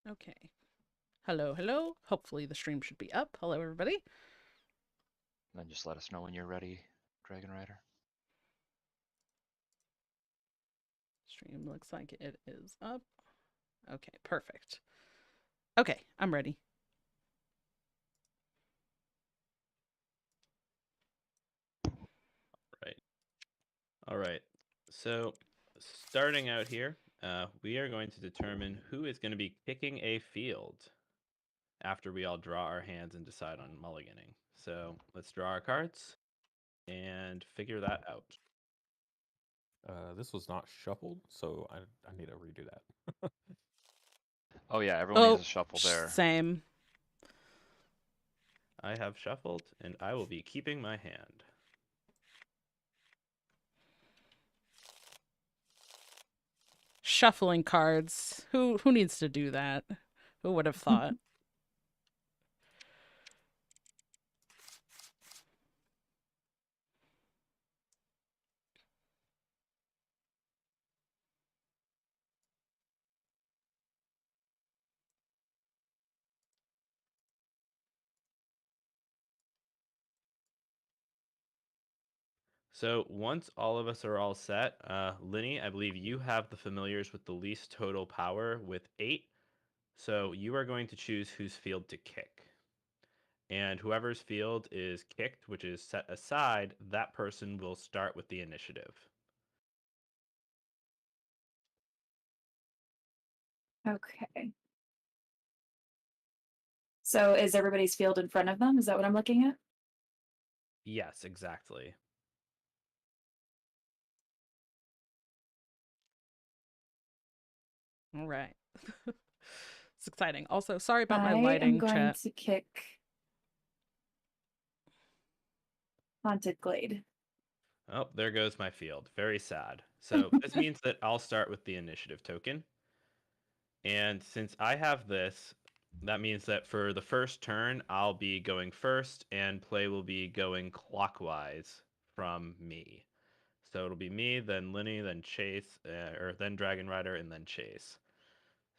Okay. Hello, hello. Hopefully the stream should be up. Hello, everybody. Then just let us know when you're ready, Dragon Rider. Stream looks like it is up. Okay, perfect. Okay, I'm ready. Right. All right. So, starting out here, we are going to determine who is going to be kicking a field after we all draw our hands and decide on mulliganing. So, let's draw our cards and figure that out. This was not shuffled, so I need to redo that. Oh yeah, everyone needs Oh, a shuffle there. same. I have shuffled, and I will be keeping my hand. Shuffling cards. Who needs to do that? Who would have thought? So once all of us are all set, Linny, I believe you have the familiars with the least total power with 8. So you are going to choose whose field to kick. And whoever's field is kicked, which is set aside, that person will start with the initiative. Okay. So is everybody's field in front of them? Is that what I'm looking at? Yes, exactly. All right. It's exciting. Also, sorry about my I am lighting, going chat. to kick Haunted Glade. Oh, there goes my field. Very sad. So this means that I'll start with the initiative token. And since I have this, that means that for the first turn, I'll be going first, and play will be going clockwise from me. So it'll be me, then Linny, then Chase, or then Dragon Rider, and then Chase.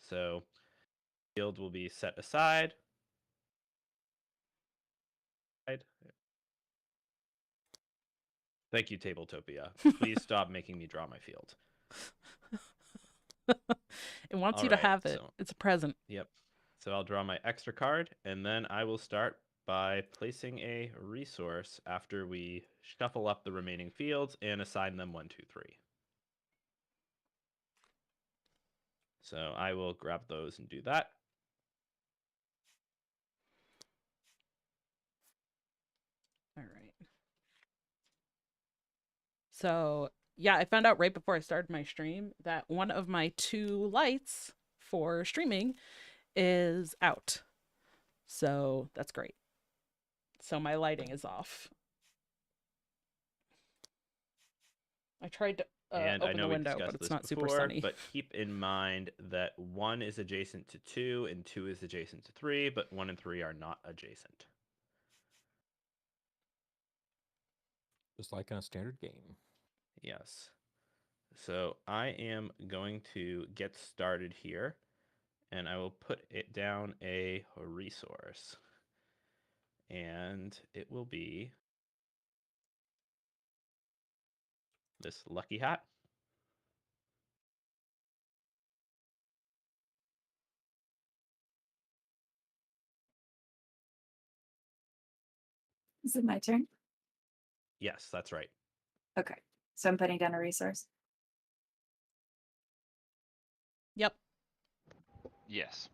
So field will be set aside. Thank you, Tabletopia. Please stop making me draw my field. It wants All you to right, have it. so It's a present. yep. So I'll draw my extra card, and then I will start by placing a resource after we shuffle up the remaining fields and assign them 1, 2, 3. So I will grab those and do that. All right. So, yeah, I found out right before I started my stream that one of my 2 lights for streaming is out. So, that's great. So, my lighting is off. I tried to And I open know the we window, but discussed it's this not super before, sunny. but keep in mind that 1 is adjacent to 2 and 2 is adjacent to 3, but 1 and 3 are not adjacent. Just like in a standard game. Yes. So I am going to get started here, and I will put it down a resource. And it will be this lucky hat. Is it my turn? Yes, that's right. Okay. So I'm putting down a resource. Yep. Yes.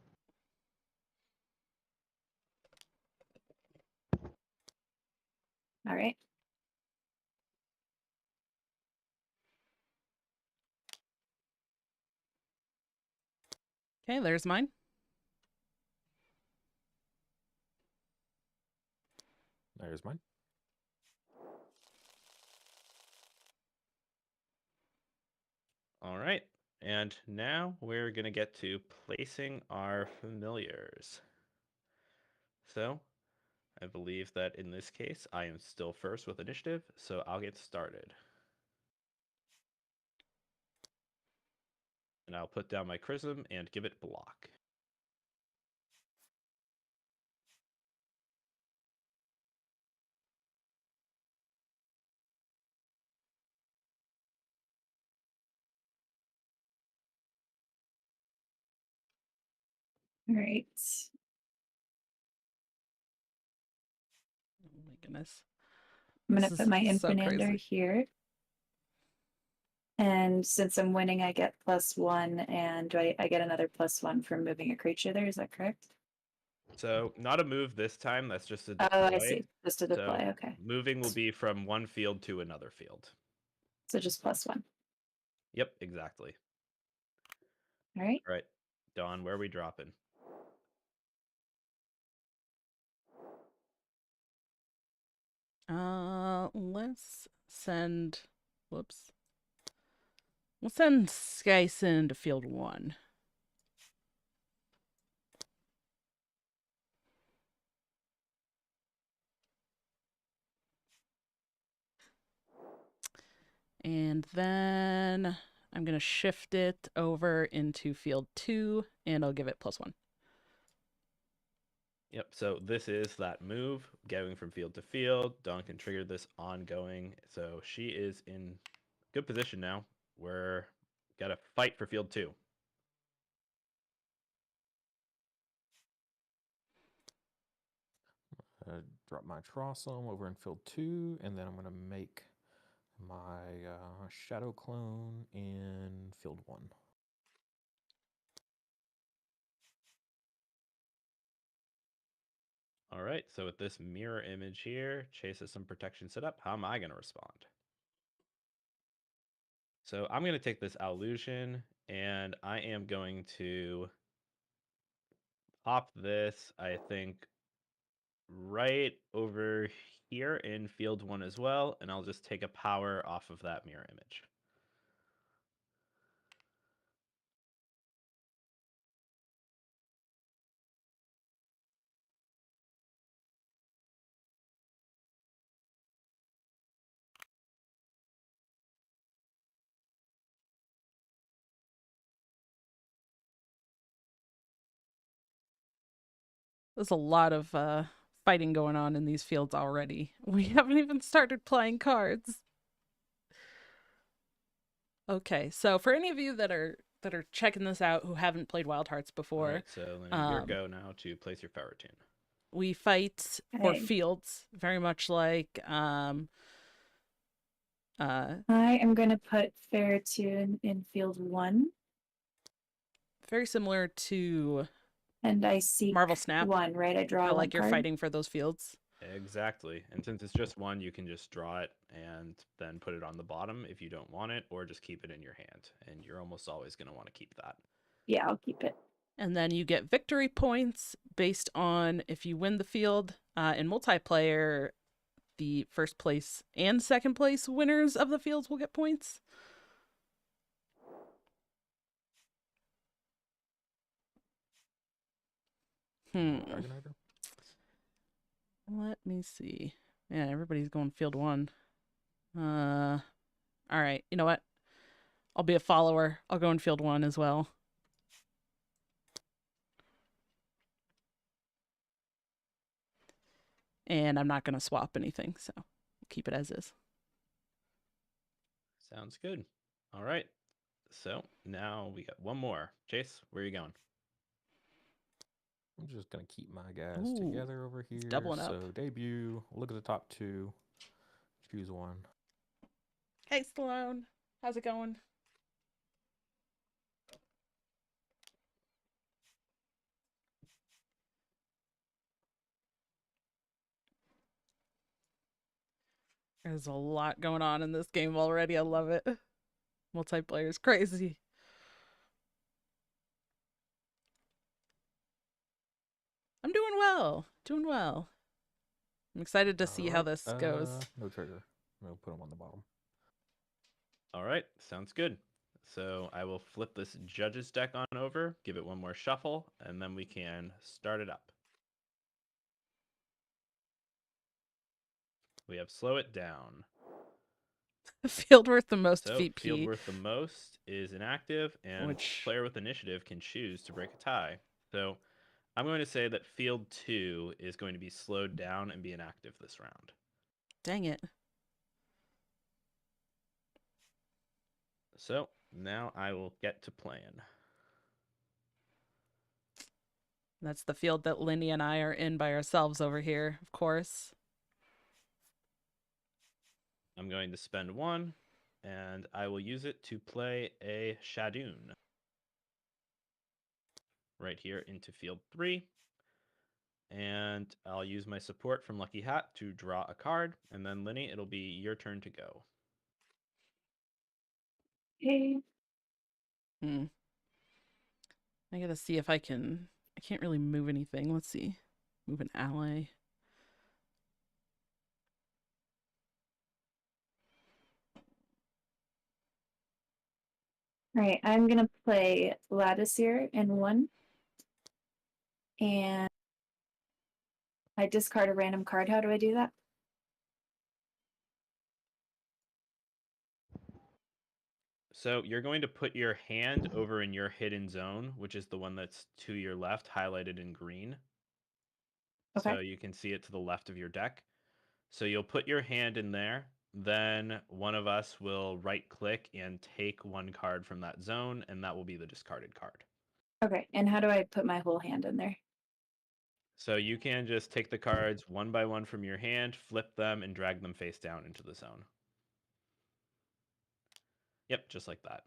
All right. Okay, there's mine. There's mine. All right. And now we're going to get to placing our familiars. So I believe that in this case, I am still first with initiative, so I'll get started. And I'll put down my Chrism and give it block. All right. Oh my goodness. I'm going This to is put my so Infinander crazy. here. And since I'm winning, I get +1, and I get another +1 from moving a creature there. Is that correct? So not a move this time. That's just a Oh, I deploy. see. Just a So deploy. Okay. moving will be from one field to another field. So just +1. Yep, exactly. All right. All right, Dawn, where are we dropping? Let's send. Whoops. We'll send Skyson to field 1. And then I'm going to shift it over into field 2, and I'll give it +1. Yep, so this is that move, going from field to field. Dawn can trigger this ongoing. So she is in good position now. We're got to fight for field 2. Drop my Trossum over in field 2, and then I'm going to make my Shadow Clone in field 1. All right, so with this mirror image here, Chase has some protection set up. How am I going to respond? So I'm going to take this illusion, and I am going to pop this, I think, right over here in field 1 as well, and I'll just take a power off of that mirror image. There's a lot of fighting going on in these fields already. We haven't even started playing cards. Okay, so for any of you that are checking this out who haven't played Wildhearts before, All right, so then your go now to place your Ferrotune. we fight for Okay. fields, very much like I am going to put Ferrotune in field 1, very similar to and I seek Marvel Snap. 1, right? I draw How 1 like you're card. fighting for those fields. Exactly. And since it's just one, you can just draw it and then put it on the bottom if you don't want it, or just keep it in your hand. And you're almost always going to want to keep that. Yeah, I'll keep it. And then you get victory points based on if you win the field. In multiplayer, the first place and second place winners of the fields will get points. Dragonator? Let me see. Yeah, everybody's going field 1. All right. You know what? I'll be a follower. I'll go in field 1 as well. And I'm not going to swap anything, so keep it as is. Sounds good. All right. So now we got one more. Chase, where are you going? I'm just going to keep my guys Ooh, together over here. doubling up. So debut, look at the top 2, choose one. Hey, Stallone. How's it going? There's a lot going on in this game already. I love it. Multiplayer is crazy. I'm doing well. Doing well. I'm excited to see how this goes. No trigger. We'll put them on the bottom. All right. Sounds good. So I will flip this judge's deck on over, give it one more shuffle, and then we can start it up. We have slow it down. Field worth the most So VP. field worth the most is inactive, and player with initiative can choose to break a tie. So I'm going to say that field 2 is going to be slowed down and be inactive this round. Dang it. So now I will get to playing. That's the field that Linny and I are in by ourselves over here, of course. I'm going to spend 1, and I will use it to play a Shadoon right here into field 3. And I'll use my support from Lucky Hat to draw a card, and then Linny, it'll be your turn to go. Okay. Hmm. I gotta see if I can. I can't really move anything. Let's see. Move an ally. All right, I'm gonna play Latticeer in 1. And I discard a random card. How do I do that? So you're going to put your hand over in your hidden zone, which is the one that's to your left, highlighted in green. Okay. So you can see it to the left of your deck. So you'll put your hand in there. Then one of us will right click and take 1 card from that zone, and that will be the discarded card. Okay, and how do I put my whole hand in there? So you can just take the cards 1 by 1 from your hand, flip them, and drag them face down into the zone. Yep, just like that.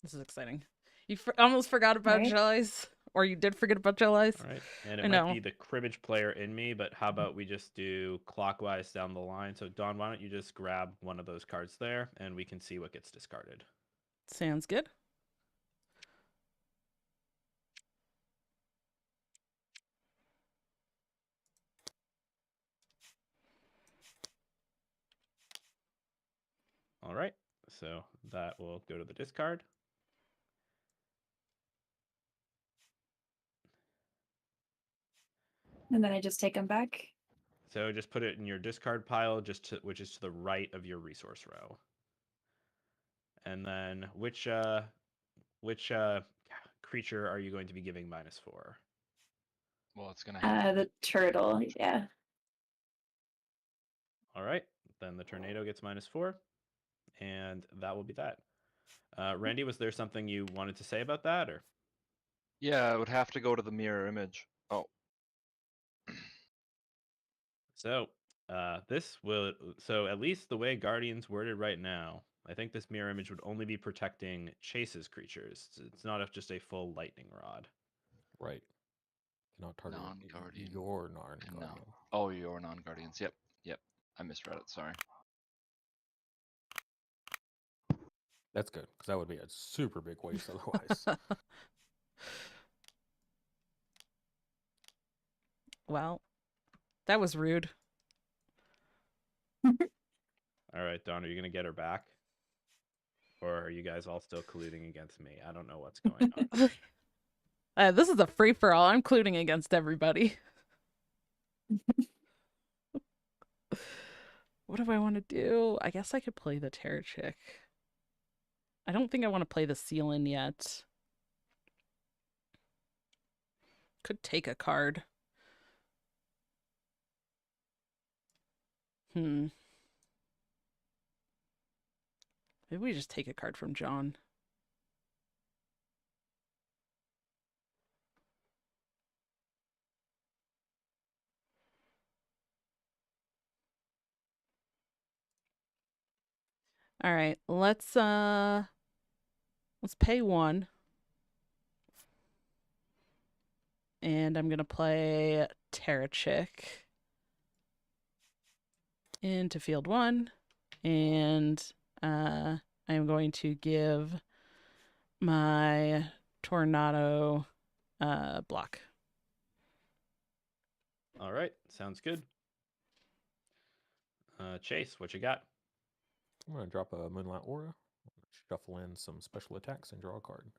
This is exciting. You almost forgot about Right. Jellies, or you did forget about Jellies. All right, and it I might know. be the cribbage player in me, but how about we just do clockwise down the line? So Dawn, why don't you just grab one of those cards there, and we can see what gets discarded. Sounds good. All right, so that will go to the discard. And then I just take them back. So just put it in your discard pile, which is to the right of your resource row. And then which creature are you going to be giving -4? Well, it's gonna have to The turtle, yeah. All right, then the tornado gets -4, and that will be that. Randy, was there something you wanted to say about that, or? Yeah, it would have to go to the mirror image. Oh, So so at least the way Guardian's worded right now, I think this mirror image would only be protecting Chase's creatures. It's not just a full lightning rod. Right. Cannot target non-guardian. your And non-guardian. no. Oh, your non-guardians. Yep. I misread it. Sorry. That's good, because that would be a super big waste otherwise. Well, that was rude. All right, Dawn, are you going to get her back? Or are you guys all still colluding against me? I don't know what's going on. This is a free-for-all. I'm colluding against everybody. What do I want to do? I guess I could play the Terror Chick. I don't think I want to play the Sealin yet. Could take a card. Maybe we just take a card from John. All right, let's pay 1. And I'm gonna play Terra Chick into field 1. And I am going to give my Tornado block. All right, sounds good. Chase, what you got? I'm going to drop a Moonlight Aura, shuffle in some special attacks, and draw a card.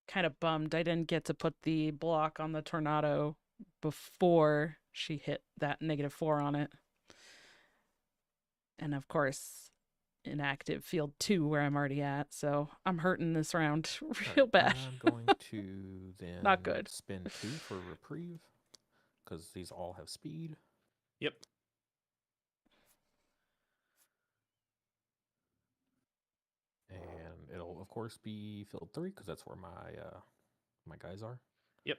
Kind of bummed I didn't get to put the block on the Tornado before she hit that -4 on it. And of course, inactive field 2 where I'm already at, so I'm hurting this round All real right, bad. I'm going to then Not good. spend 2 for reprieve because these all have speed. Yep. And it'll of course be field 3 because that's where my guys are. Yep.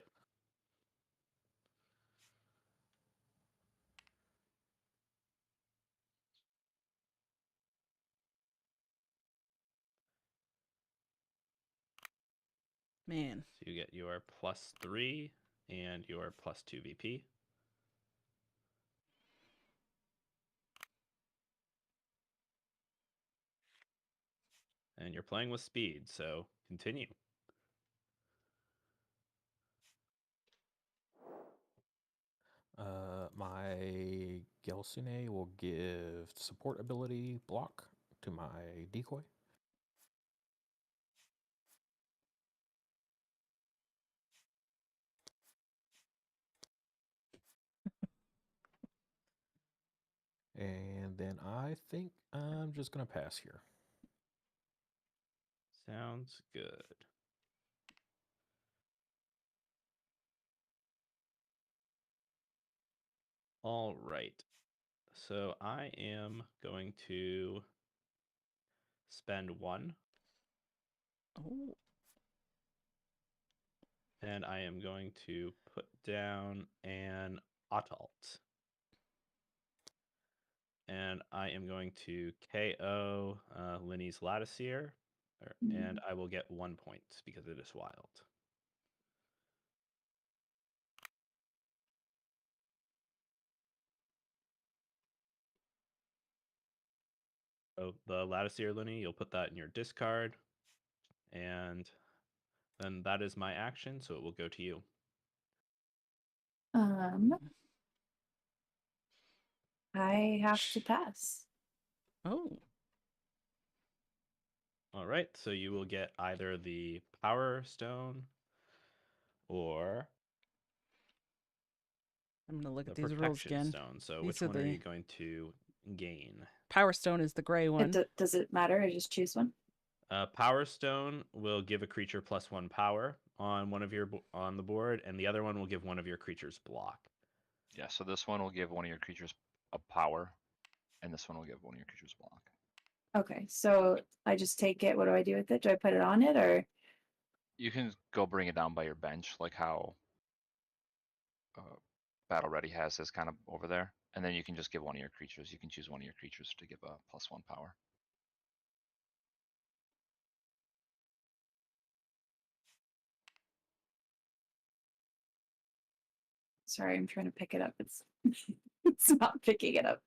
Man. So you get your +3 and your +2 VP. And you're playing with speed, so continue. My Gelsune will give support ability block to my decoy. And then I think I'm just going to pass here. Sounds good. All right. So I am going to spend 1. Oh. And I am going to put down an Adult. And I am going to KO Linny's Latticeer, and I will get 1 point because it is wild. So the Latticeer, Linny, you'll put that in your discard, and then that is my action, so it will go to you. I have to pass. Oh. All right, so you will get either the Power Stone or I'm gonna look the at these rules Protection again. Stone. So These which are one are the- you going to gain? Power Stone is the gray one. Does it matter? I just choose one. Power Stone will give a creature +1 power on one of your on the board, and the other one will give one of your creatures block. Yeah, so this one will give one of your creatures a power, and this one will give one of your creatures block. Okay, so I just take it. What do I do with it? Do I put it on it or? You can go bring it down by your bench, like how Battle Ready has his kind of over there, and then you can just give one of your creatures. You can choose one of your creatures to give a +1 power. Sorry, I'm trying to pick it up. It's it's not picking it up.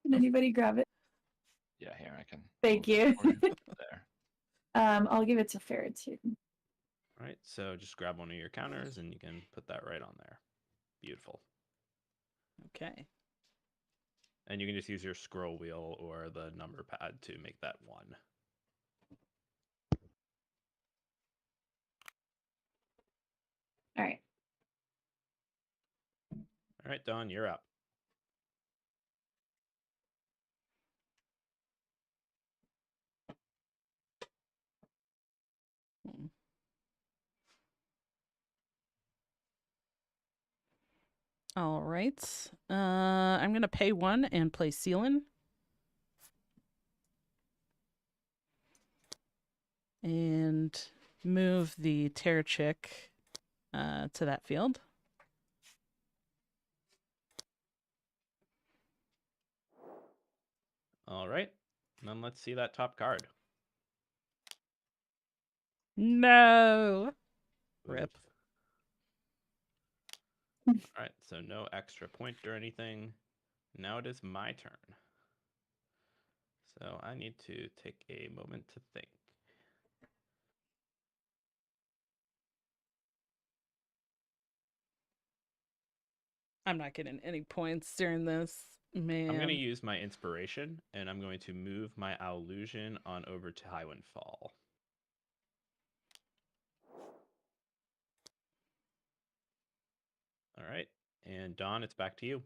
Can anybody grab it? Yeah, here I can. Thank move it you. for There. I'll give it to Ferret too. All right, so just grab one of your counters, and you can put that right on there. Beautiful. Okay. And you can just use your scroll wheel or the number pad to make that 1. All right. All right, Dawn, you're up. Hmm. All right. I'm gonna pay 1 and play Sealan. And move the Terror Chick to that field. All right, and then let's see that top card. No. Rip. Oof. All right, so no extra point or anything. Now it is my turn. So I need to take a moment to think. I'm not getting any points during this. Man. I'm going to use my inspiration, and I'm going to move my illusion on over to Highwind Fall. All right, and Dawn, it's back to you.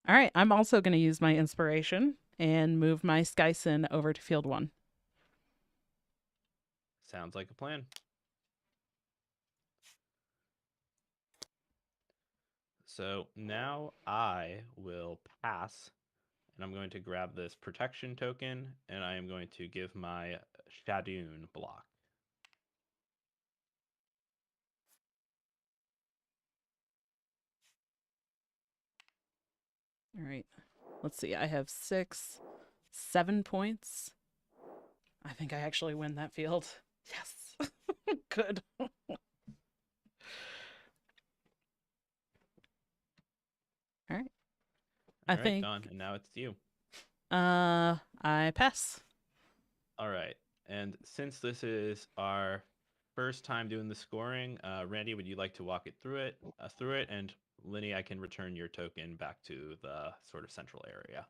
All right, I'm also going to use my inspiration and move my Skyson over to field 1. Sounds like a plan. So now I will pass, and I'm going to grab this protection token, and I am going to give my Shadoon block. All right. Let's see. I have 6, 7 points. I think I actually win that field. Yes. Good. All right. I right, think Dawn, and now it's you. I pass. All right. And since this is our first time doing the scoring, Randy, would you like to walk it through it? And Linny, I can return your token back to the sort of central area.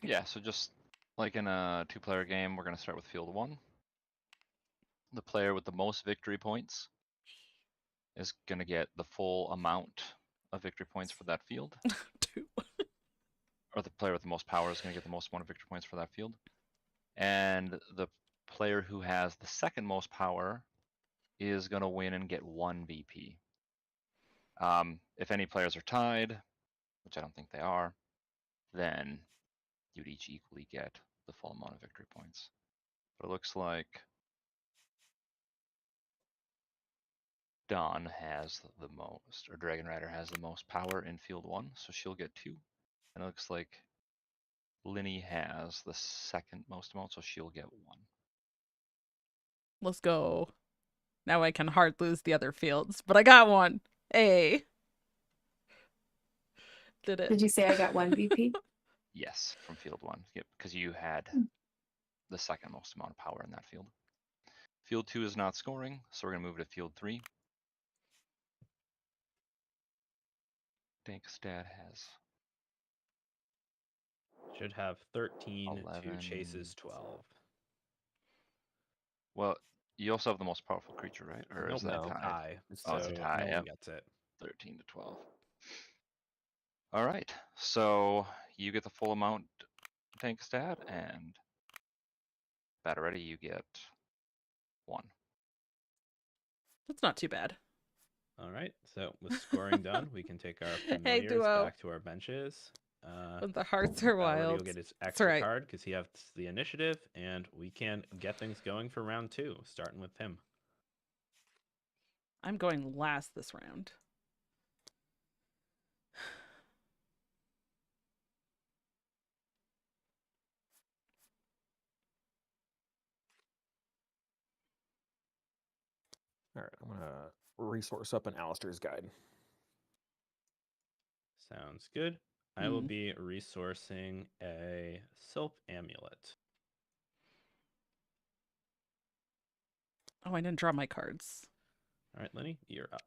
Yeah, so just like in a 2-player game, we're gonna start with field 1. The player with the most victory points is gonna get the full amount of victory points for that field. 2. Or the player with the most power is gonna get the most amount of victory points for that field. And the player who has the second most power is gonna win and get 1 VP. If any players are tied, which I don't think they are, then you'd each equally get the full amount of victory points. But it looks like Dawn has the most, or Dragon Rider has the most power in field 1, so she'll get 2. And it looks like Linny has the second most amount, so she'll get 1. Let's go. Now I can hard lose the other fields, but I got 1. Hey. Did it. Did you say I got 1 VP? Yes, from field 1. Yep, because you had the second most amount of power in that field. Field 2 is not scoring, so we're gonna move to field 3. Dankstad has Should have 13 to 11. Chase's 12. Well, you also have the most powerful creature, right? Or is Nope, that that's a tied? tie. Oh, it's a So tie, no one yep. gets it. 13 to 12. All right, so you get the full amount, Tankstad, and Batteretti, you get 1. That's not too bad. All right, so with scoring done, we can take our Hey, familiars duo. back to our benches. When the hearts are Batteretti wild. will get his That's extra right. card because he has the initiative, and we can get things going for round 2, starting with him. I'm going last this round. All right, I'm gonna resource up an Alistair's guide. Sounds good. I will be resourcing a Sylph Amulet. Oh, I didn't draw my cards. All right, Lenny, you're up.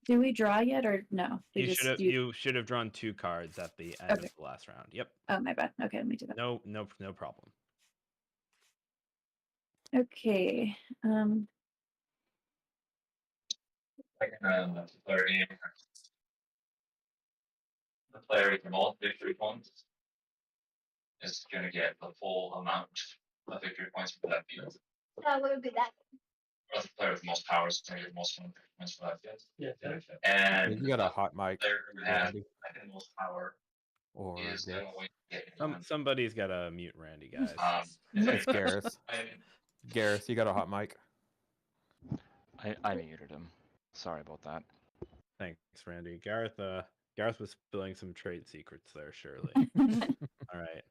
Did we draw yet or no? You should have drawn 2 cards at the end Okay. of the last round. Yep. Oh, my bad. Okay, let me do that. No problem. Okay. The player with the most victory points is gonna get the full amount of victory points for that field. What would be that? Or the player with the most power is gonna get the most amount of victory points for that field. Yeah. And You got a hot mic, player who has Randy, the second most power or is Gareth? gonna win. Getting 1. Somebody's got to mute Randy, guys. It's Gareth. Gareth, you got a hot mic. I muted him. Sorry about that. Thanks, Randy. Gareth was spilling some trade secrets there, surely. All right.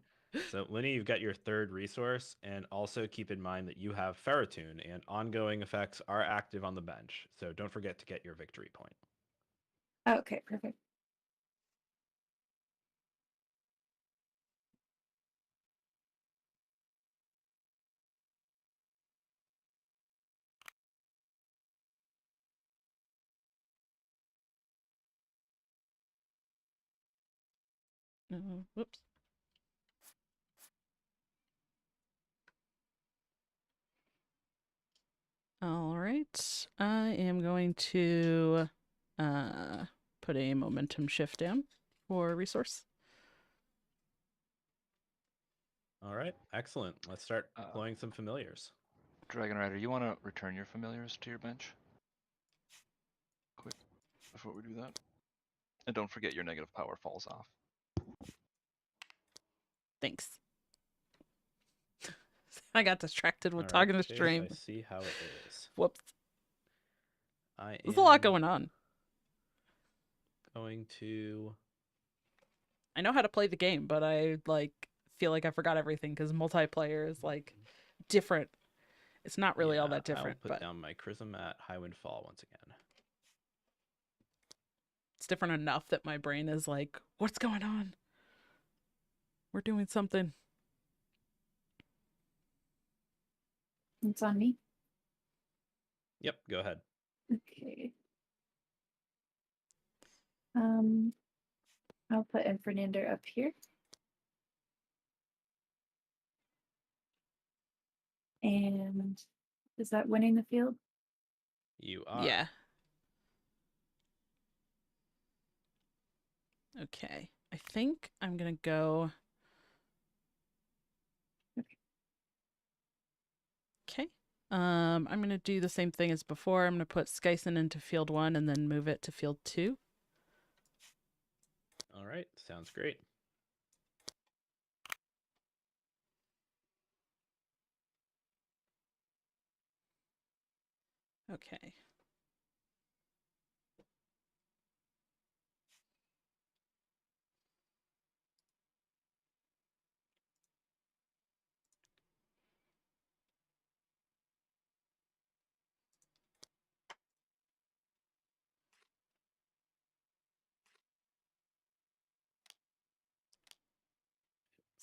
So, Lenny, you've got your 3rd resource, and also keep in mind that you have Ferrotune, and ongoing effects are active on the bench. So don't forget to get your victory point. Okay, perfect. Whoops. All right. I am going to put a momentum shift down. for resource. All right, excellent. Let's start Uh, deploying some familiars. Dragon Rider, you want to return your familiars to your bench? Quick, before we do that. And don't forget your negative power falls off. Thanks. I got distracted with All talking right, to Chase, stream. I see how it is. Whoops. I There's a lot am going on. going to. I know how to play the game, but I feel like I forgot everything because multiplayer is different. It's not really all that different, I'll put but down my Chrism at Highwind Fall once again. it's different enough that my brain is like, what's going on? We're doing something. It's on me. Yep, go ahead. Okay. I'll put Infernander up here. And is that winning the field? You are. Yeah. Okay. I think I'm gonna go. Okay. I'm gonna do the same thing as before. I'm gonna put Skyson into field 1 and then move it to field 2. All right, sounds great. Okay.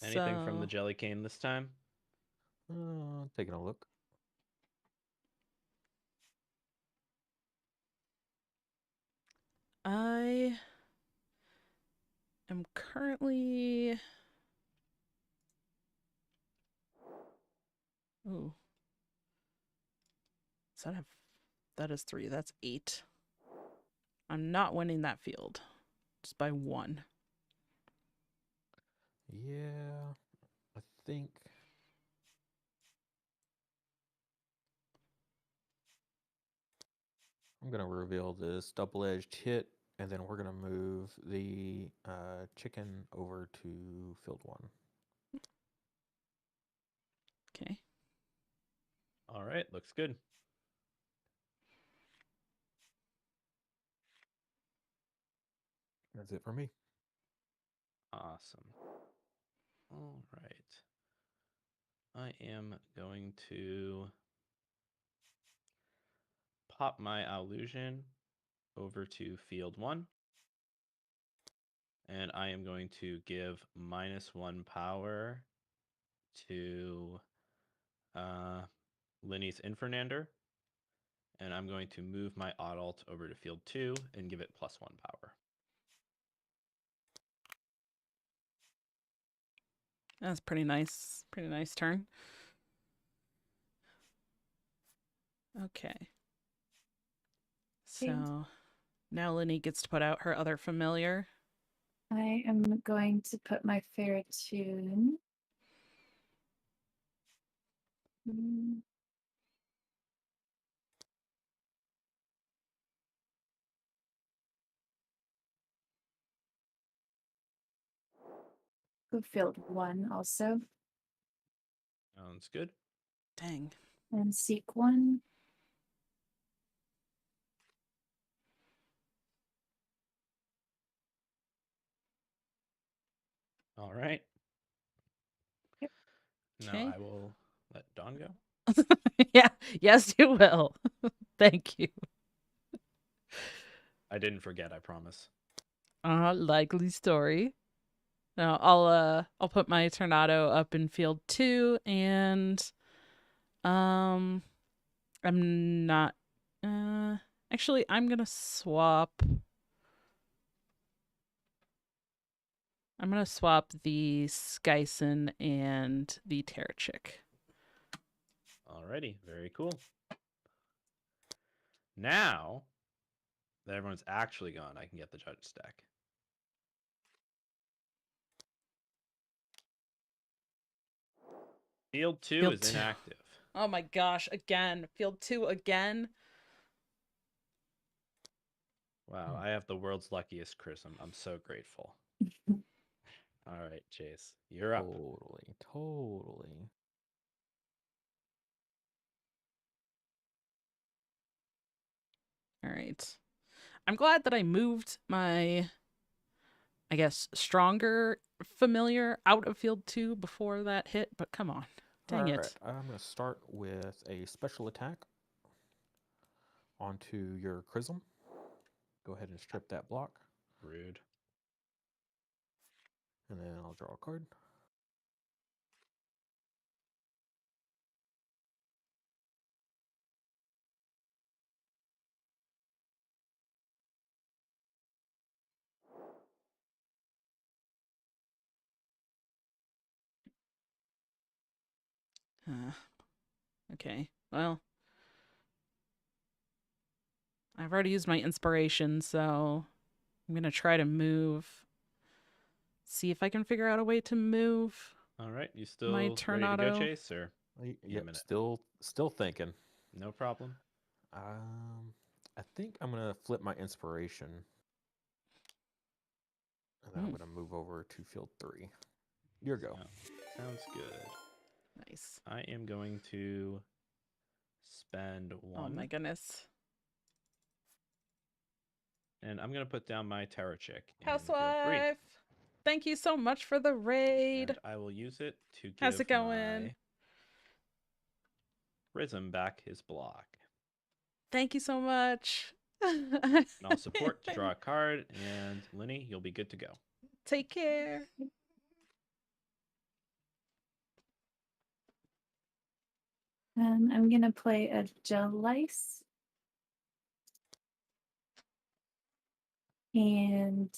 Anything from the So jelly cane this time? Taking a look. I am currently. Ooh. Does that have. That is 3. That's 8. I'm not winning that field. Just by 1. Yeah, I think I'm gonna reveal this double-edged hit, and then we're gonna move the chicken over to field 1. Okay. All right, looks good. That's it for me. Awesome. All right. I am going to pop my illusion over to field 1. And I am going to give -1 power to Linny's Infernander. And I'm going to move my Adult over to field 2 and give it +1 power. That's pretty nice. Pretty nice turn. Okay. So now Linny gets to put out her other familiar. I am going to put my Ferritune. Go field 1 also. Sounds good. Dang. And seek 1. All right. Yep. Now Okay. I will let Dawn go. Yeah. Yes, you will. Thank you. I didn't forget, I promise. Likely story. Now I'll put my Tornado up in field 2 and I'm not actually I'm gonna swap. I'm gonna swap the Skyson and the Terrachik. Alrighty, very cool. Now that everyone's actually gone, I can get the judge stack. Field 2 Field is 2. inactive. Oh my gosh, again. Field 2 again. Wow, I have the world's luckiest Chrism. I'm so grateful. All right, Chase, you're up. Totally. All right. I'm glad that I moved my, I guess, stronger familiar out of field 2 before that hit, but come on. Dang All right, it. I'm going to start with a special attack onto your Chrism. Go ahead and strip that block, Rude. and then I'll draw a card. Okay. Well, I've already used my inspiration, so I'm going to try to move. See if I can figure out a way to move. All right, you My still ready to go, Tornado. Chase, or Yep, minute. still thinking. No problem. I think I'm going to flip my inspiration, and then I'm going to move over to field 3. Your go. Sounds good. Nice. I am going to spend 1. Oh my goodness. And I'm going to put down my Terror Chick in field 3. Housewife. Thank you so much for the raid. And I will use it to How's it give going? my Prism back his block. Thank you so much. And I'll support to draw a card, and Linny, you'll be good to go. Take care. I'm gonna play a Jellice. And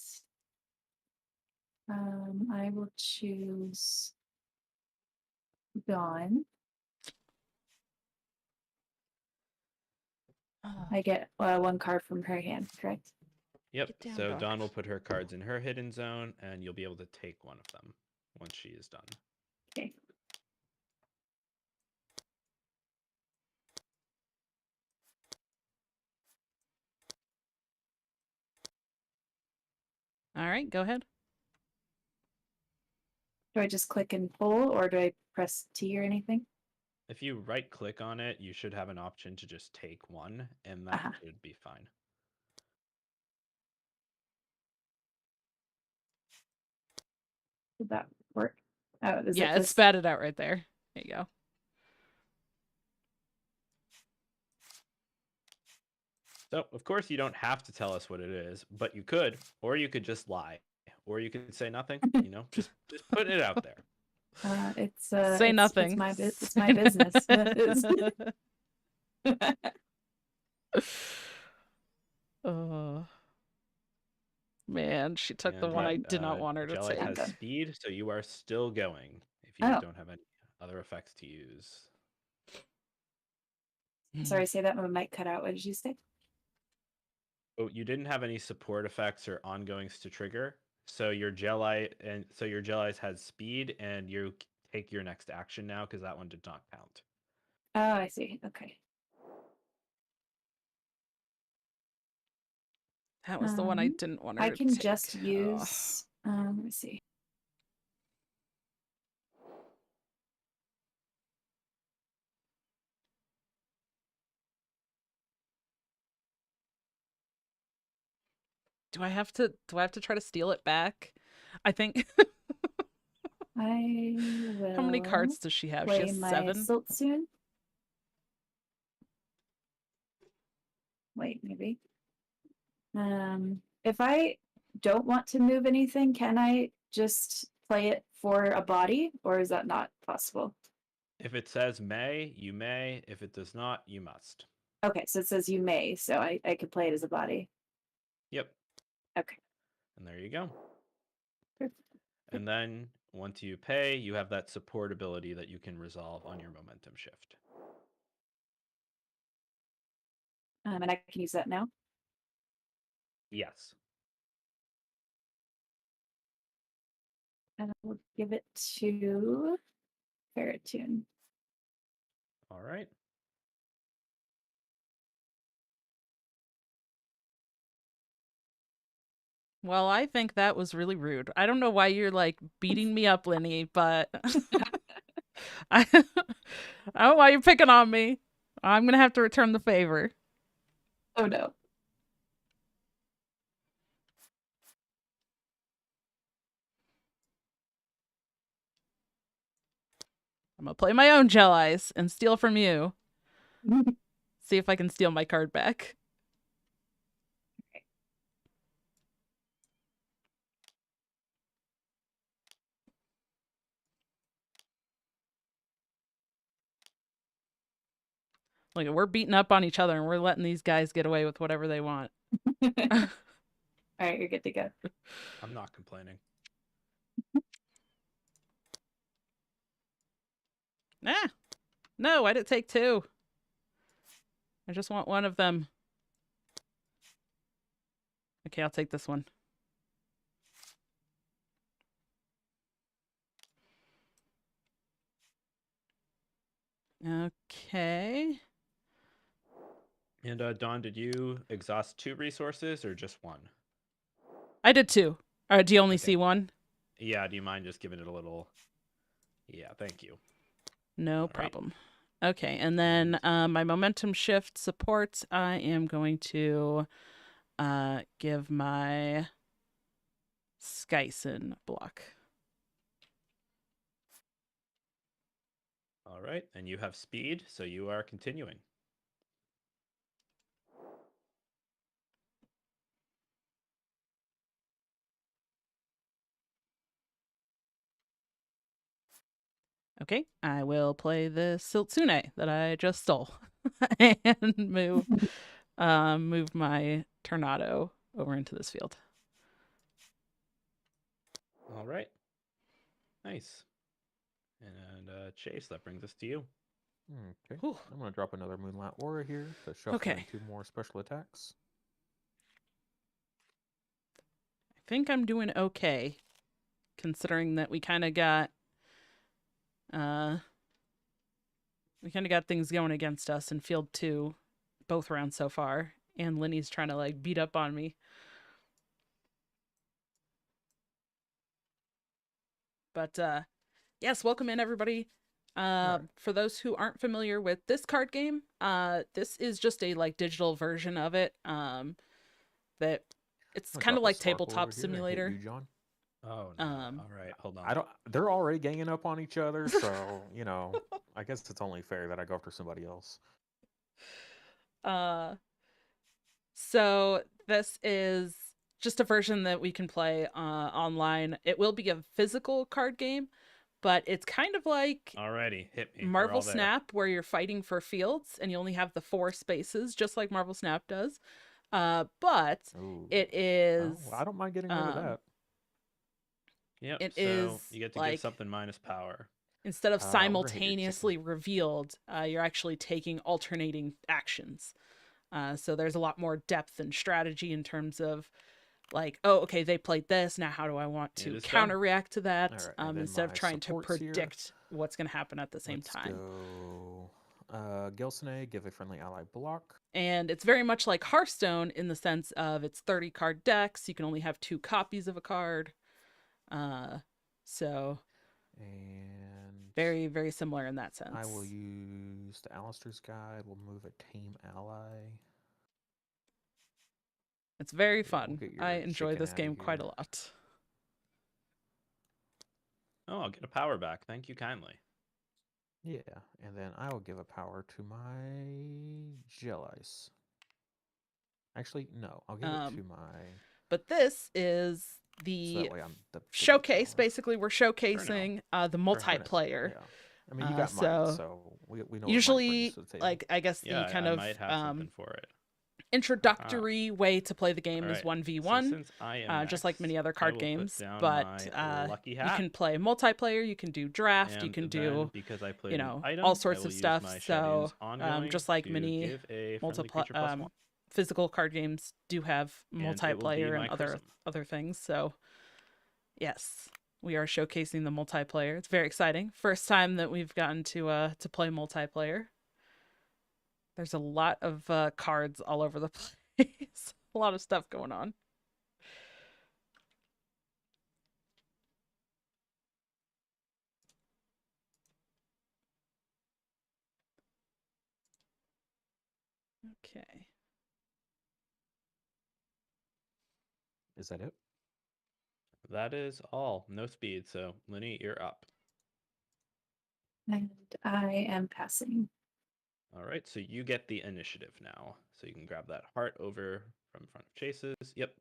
I will choose Dawn. I get 1 card from her hand, correct? Yep, Get down, so dog. Dawn will put her cards in her hidden zone, and you'll be able to take one of them once she is done. Okay. All right, go ahead. Do I just click and pull, or do I press T or anything? If you right click on it, you should have an option to just take one, and that should be fine. Did that work? Oh, is Yeah, it it just... spat it out right there. There you go. So, of course, you don't have to tell us what it is, but you could, or you could just lie, or you could say nothing. You know, just put it out there. Say nothing. It's my business. Oh man, she took the And, one I did not want her to Jelly take. has speed, so you are still going if you don't have any other effects to use. Sorry, say that my mic cut out. What did you say? Oh, you didn't have any support effects or ongoings to trigger. So your Jellies has speed, and you take your next action now because that one did not count. Oh, I see. Okay. That was the one I didn't want her I to can take. just use let me see. Do I have to try to steal it back? I think I will. How many cards does she have? She has 7. Silt soon. Wait, maybe. If I don't want to move anything, can I just play it for a body, or is that not possible? If it says may, you may. If it does not, you must. Okay, so it says you may, so I could play it as a body. Yep. Okay. And there you go. Perfect. And then once you pay, you have that support ability that you can resolve on your momentum shift. And I can use that now? Yes. And I will give it to Ferret Tune. All right. Well, I think that was really rude. I don't know why you're like beating me up, Lenny, but I don't know why you're picking on me. I'm gonna have to return the favor. Oh no. I'm gonna play my own gel ice and steal from you. See if I can steal my card back. Like, we're beating up on each other and we're letting these guys get away with whatever they want. All right, you're good to go. I'm not complaining. Ah, no, I didn't take two. I just want one of them. Okay, I'll take this one. Okay. And Dawn, did you exhaust 2 resources or just 1? I did two. All right, do you only Okay. see one? Yeah, do you mind just giving it a little... Yeah, thank you. No right. problem. Okay, and then my momentum shift support, I am going to give my Skyson block. All right, and you have speed, so you are continuing. Okay, I will play the Siltsune that I just stole and move my Tornado over into this field. All right. Nice. And Chase, that brings us to you. Okay. Whew. I'm going to drop another Moonlight Aura here to shuffle Okay. in 2 more special attacks. I think I'm doing okay, considering that we kind of got things going against us in field 2 both rounds so far, and Lenny's trying to like beat up on me. But yes, welcome in everybody. Right. For those who aren't familiar with this card game, this is just a like digital version of it. That it's I'm gonna kind of drop a like Sparkle Tabletop over here and hit Simulator. you, John. Oh, no. All right, hold on. They're already ganging up on each other, so, I guess it's only fair that I go after somebody else. So this is just a version that we can play online. It will be a physical card game, but it's kind of like Alrighty, hit me. We're Marvel all there. Snap, where you're fighting for fields and you only have the 4 spaces, just like Marvel Snap does. But Ooh. it is Oh, I don't mind getting rid of that. Yep, it so is you get to like give something minus power. instead of We're gonna hit your simultaneously revealed, you're actually taking alternating actions. So there's a lot more depth and strategy in terms of like, oh, okay, they played this. Now, how do I want to counter react to that? All right, and then Instead of my trying to supports here. predict what's going to happen at the same Let's time. go. Gelsene, give a friendly ally block. And it's very much like Hearthstone in the sense of it's 30 card decks. You can only have 2 copies of a card. So And very, very similar in that sense. I will use the Alistair's Guide. We'll move a tame ally. It's very Yeah, we'll fun. get your I enjoy chicken this outta game quite a here. lot. Oh, I'll get a power back. Thank you kindly. Yeah, and then I will give a power to my Gel Ice. Actually, no, I'll give it to my... But this is So the that way I'm the bigger showcase. power. Basically, we're showcasing the multiplayer. Yeah. I mean, you got so might, so we know what might usually, brings to the table. like, I guess Yeah, the kind I of might have something for it. introductory way to play the game All is right, 1v1, so since I am just like next, many other I card will put games. down But my lucky you hat. can play multiplayer, you can do draft, you And can then, do because I played an item, all I sorts will of use stuff. my So Shadow's ongoing just like to many give a friendly creature +1. physical card games do have And it will be multiplayer my and other Chrism. other things. So yes. we are showcasing the multiplayer. It's very exciting. First time that we've gotten to play multiplayer. There's a lot of cards all over the place. A lot of stuff going on. Okay. Is that it? That is all. No speed. So, Linny, you're up. And I am passing. All right. So you get the initiative now. So you can grab that heart over from front of Chase's. Yep.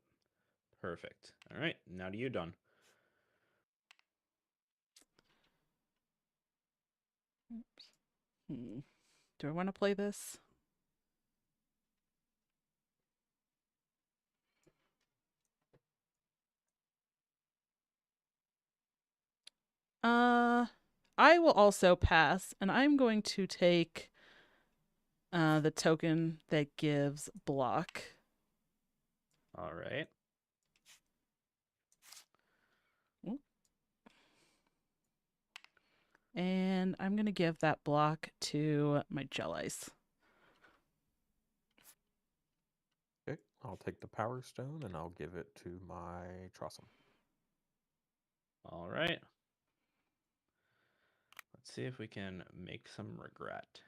Perfect. All right. Now to you, Don. Oops. Do I want to play this? I will also pass, and I'm going to take the token that gives block. All right. And I'm going to give that block to my Gel Ice. Okay, I'll take the Power Stone and I'll give it to my Trossum. All right. Let's see if we can make some regret.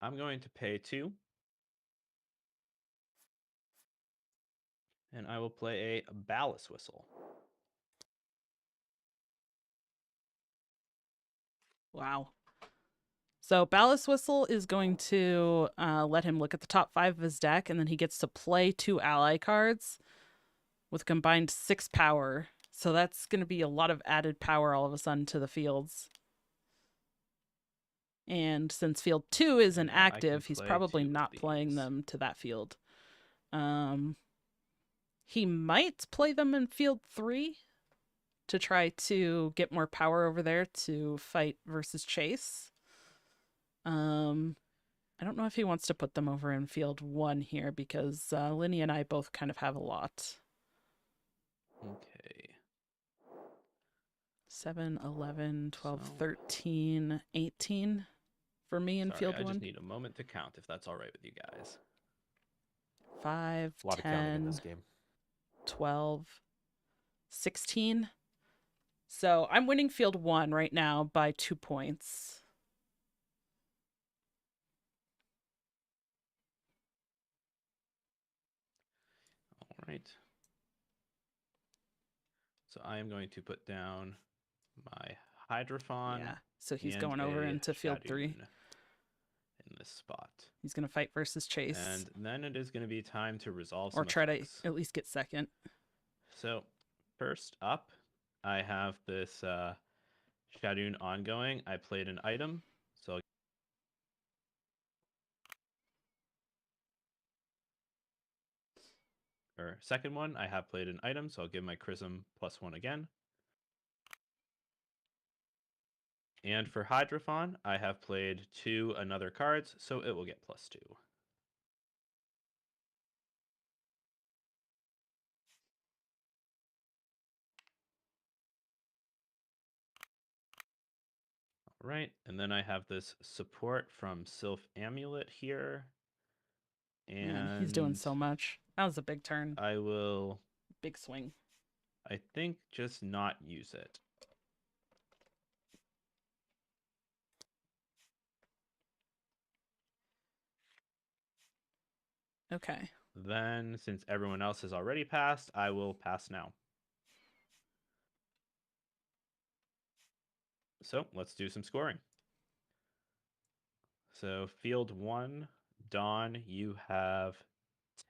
I'm going to pay 2. And I will play a Ballast Whistle. Wow. So Ballast Whistle is going to let him look at the top 5 of his deck, and then he gets to play 2 ally cards with combined 6 power. So that's going to be a lot of added power all of a sudden to the fields. And since field 2 is Yeah, inactive, he's play probably 2 of not playing these. them to that field. He might play them in field 3 to try to get more power over there to fight versus Chase. I don't know if he wants to put them over in field 1 here because Linny and I both kind of have a lot. Okay. 7, 11, 12, So- 13, 18 for me in Sorry, field I 1. just need a moment to count if that's all right with you guys. 5, A lot of counting in 10, this game. 12, 16. So I'm winning field 1 right now by 2 points. All right. So I am going to put down my Hydrophon. Yeah. So he's and going over a into field 3. Shadoon in this spot. He's going to fight versus Chase. And then it is going to be time to resolve or some try effects. to at least get second. So first up, I have this Shadoon ongoing. I played an item, so second one, I have played an item, so I'll give my Chrism +1 again. And for Hydrophon, I have played 2 another cards, so it will get +2. All right, and then I have this support from Sylph Amulet here. And Man, he's doing so much. That was a big turn. I will, Big swing. I think, just not use it. Okay. Then, since everyone else has already passed, I will pass now. So let's do some scoring. So field 1, Dawn, you have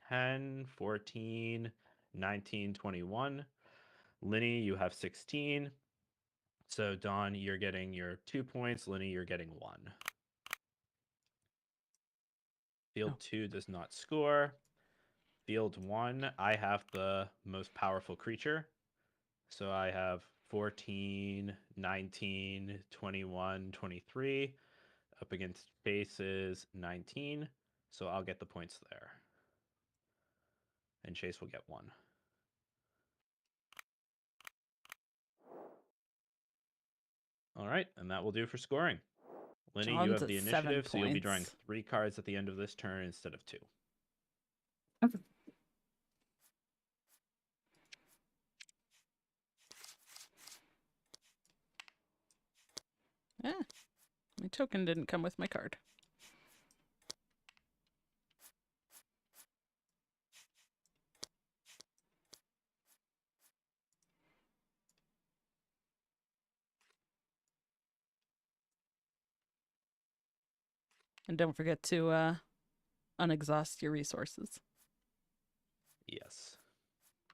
10, 14, 19, 21. Linny, you have 16. So Dawn, you're getting your 2 points. Linny, you're getting 1. Field 2 does not score. Field 1, I have the most powerful creature. So I have 14, 19, 21, 23. Up against Chase is 19. So I'll get the points there. And Chase will get 1. All right, and that will do for scoring. Lenny, you John's have at the 7 initiative, so you'll be drawing points. 3 cards at the end of this turn instead of 2. Okay. My token didn't come with my card. And don't forget to unexhaust your resources. Yes.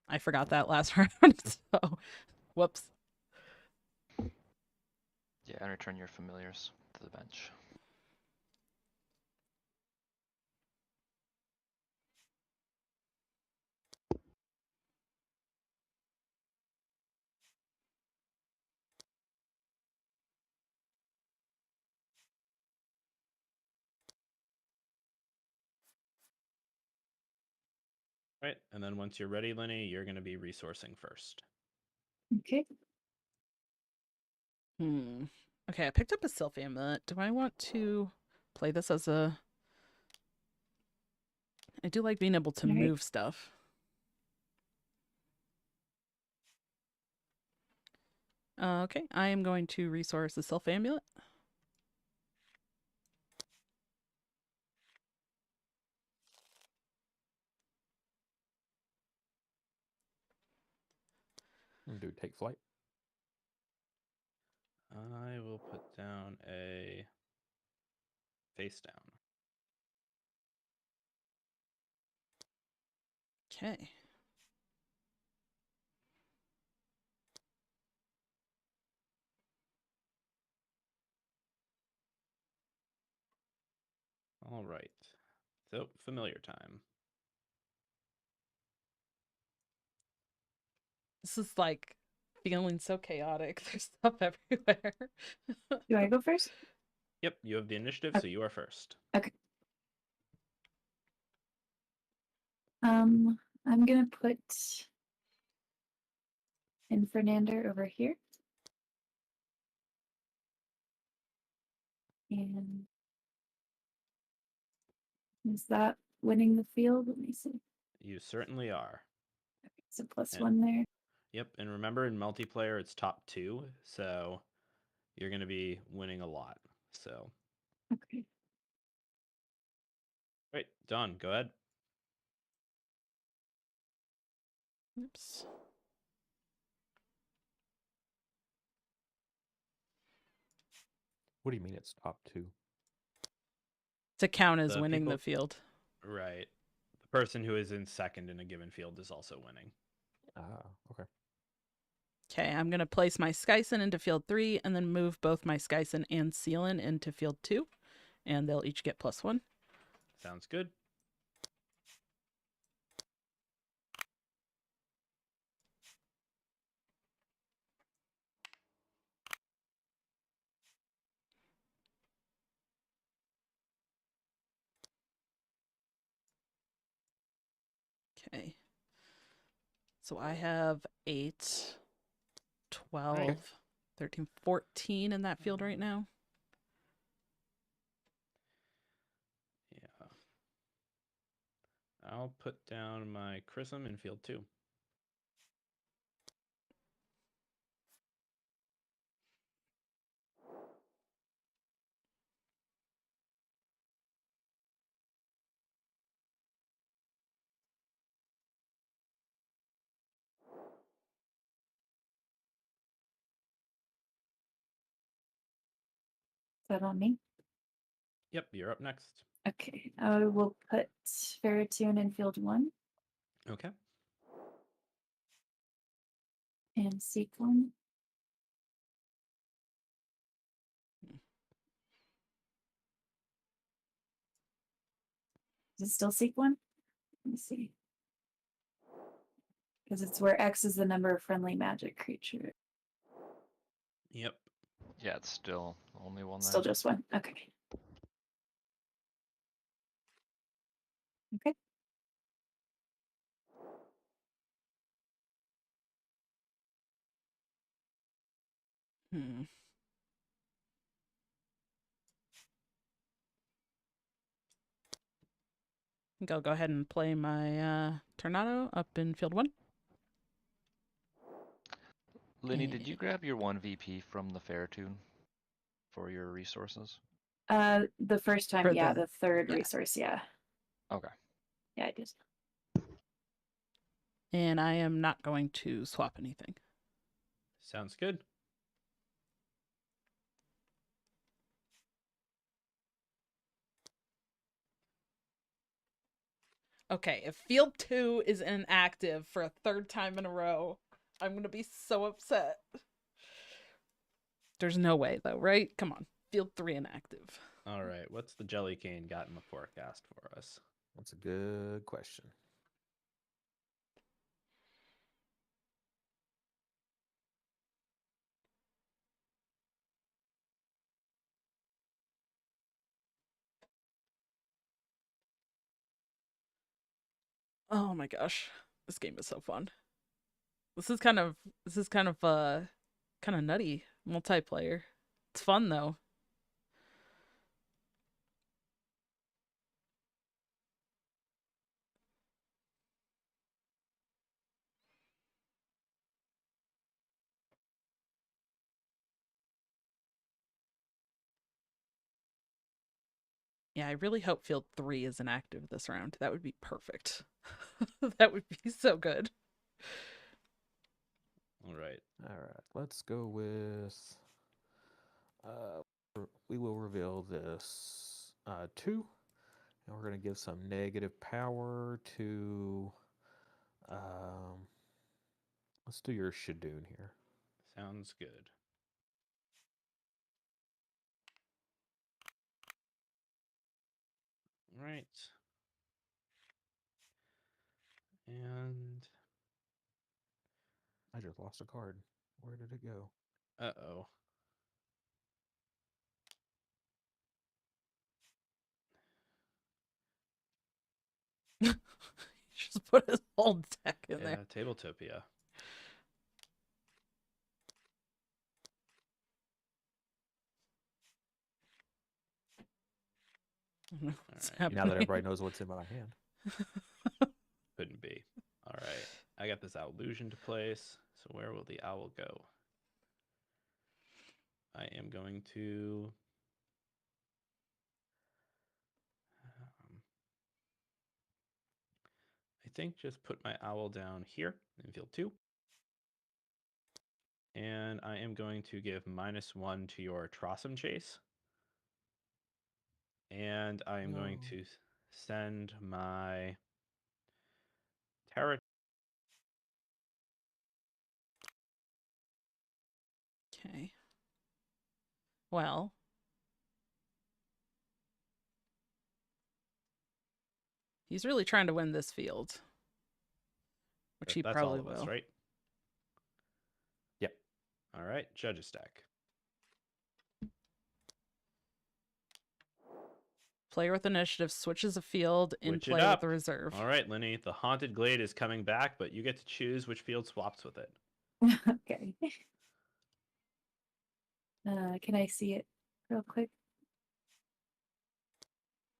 I forgot that last round, so whoops. Yeah, and return your familiars to the bench. Right, and then once you're ready, Lenny, you're going to be resourcing first. Okay. Okay, I picked up a Sylph Amulet. Do I want to play this as a... I do like being able to Right. move stuff. Okay, I am going to resource the Sylph Amulet. And do take flight. I will put down a face down. Okay. All right. So, familiar time. This is like feeling so chaotic. There's stuff everywhere. Do I go first? Yep, you have the initiative, so you are first. Okay. I'm gonna put in Fernander over here. And is that winning the field? Let me see. You certainly are. Okay, so plus And- 1 there. Yep, and remember in multiplayer it's top 2, so you're going to be winning a lot. So, Okay. right, Don, go ahead. Oops. What do you mean it's top 2? To count as The winning people- the field. Right. The person who is in second in a given field is also winning. Ah, okay. Okay, I'm going to place my Skyson into field 3 and then move both my Skyson and Sealan into field 2. And they'll each get +1. Sounds good. Okay. So I have 8, 12, Right. 13, 14 in that field right now. Yeah. I'll put down my Chrism in field 2. Is that on me? Yep, you're up next. Okay. I will put Ferritune in field 1 Okay. and seek 1. Is it still seek 1? Let me see. Because it's where X is the number of friendly magic creature. Yep. Yeah, it's still only one Still there. just one. Okay. Okay. Hmm. I think I'll go ahead and play my Tornado up in field 1. Linny, Eh. did you grab your 1 VP from the fair tune for your resources? The first time, For yeah. the- The third yeah. resource, yeah. Okay. Yeah, I did. And I am not going to swap anything. Sounds good. Okay, if field 2 is inactive for a third time in a row, I'm going to be so upset. There's no way, though, right? Come on. Field 3 inactive. All right. What's the Jelly Cane got in the forecast for us? That's a good question. Oh my gosh. This game is so fun. This is kind of kind of nutty multiplayer. It's fun though. Yeah, I really hope field 3 is inactive this round. That would be perfect. That would be so good. All right. All right, let's go with. We will reveal this 2, and we're going to give some negative power to. Let's do your Shadoon here. Sounds good. All right. And I just lost a card. Where did it go? uh-oh. Just put his whole deck in Yeah, there. Tabletopia. What's All right. Now that happening? everybody knows what's in my hand. Couldn't be. All right. I got this illusion to place. So where will the owl go? I am going to I think just put my owl down here in field 2. And I am going to give -1 to your Trossum Chase. And I am going to send my Terra. Okay. Well. He's really trying to win this field. Which he That's probably all of will. us, right? Yep. All right, Judge's stack. Player with initiative switches a field in Switch it play with up. a reserve. All right, Linny, the Haunted Glade is coming back, but you get to choose which field swaps with it. Okay. Can I see it real quick?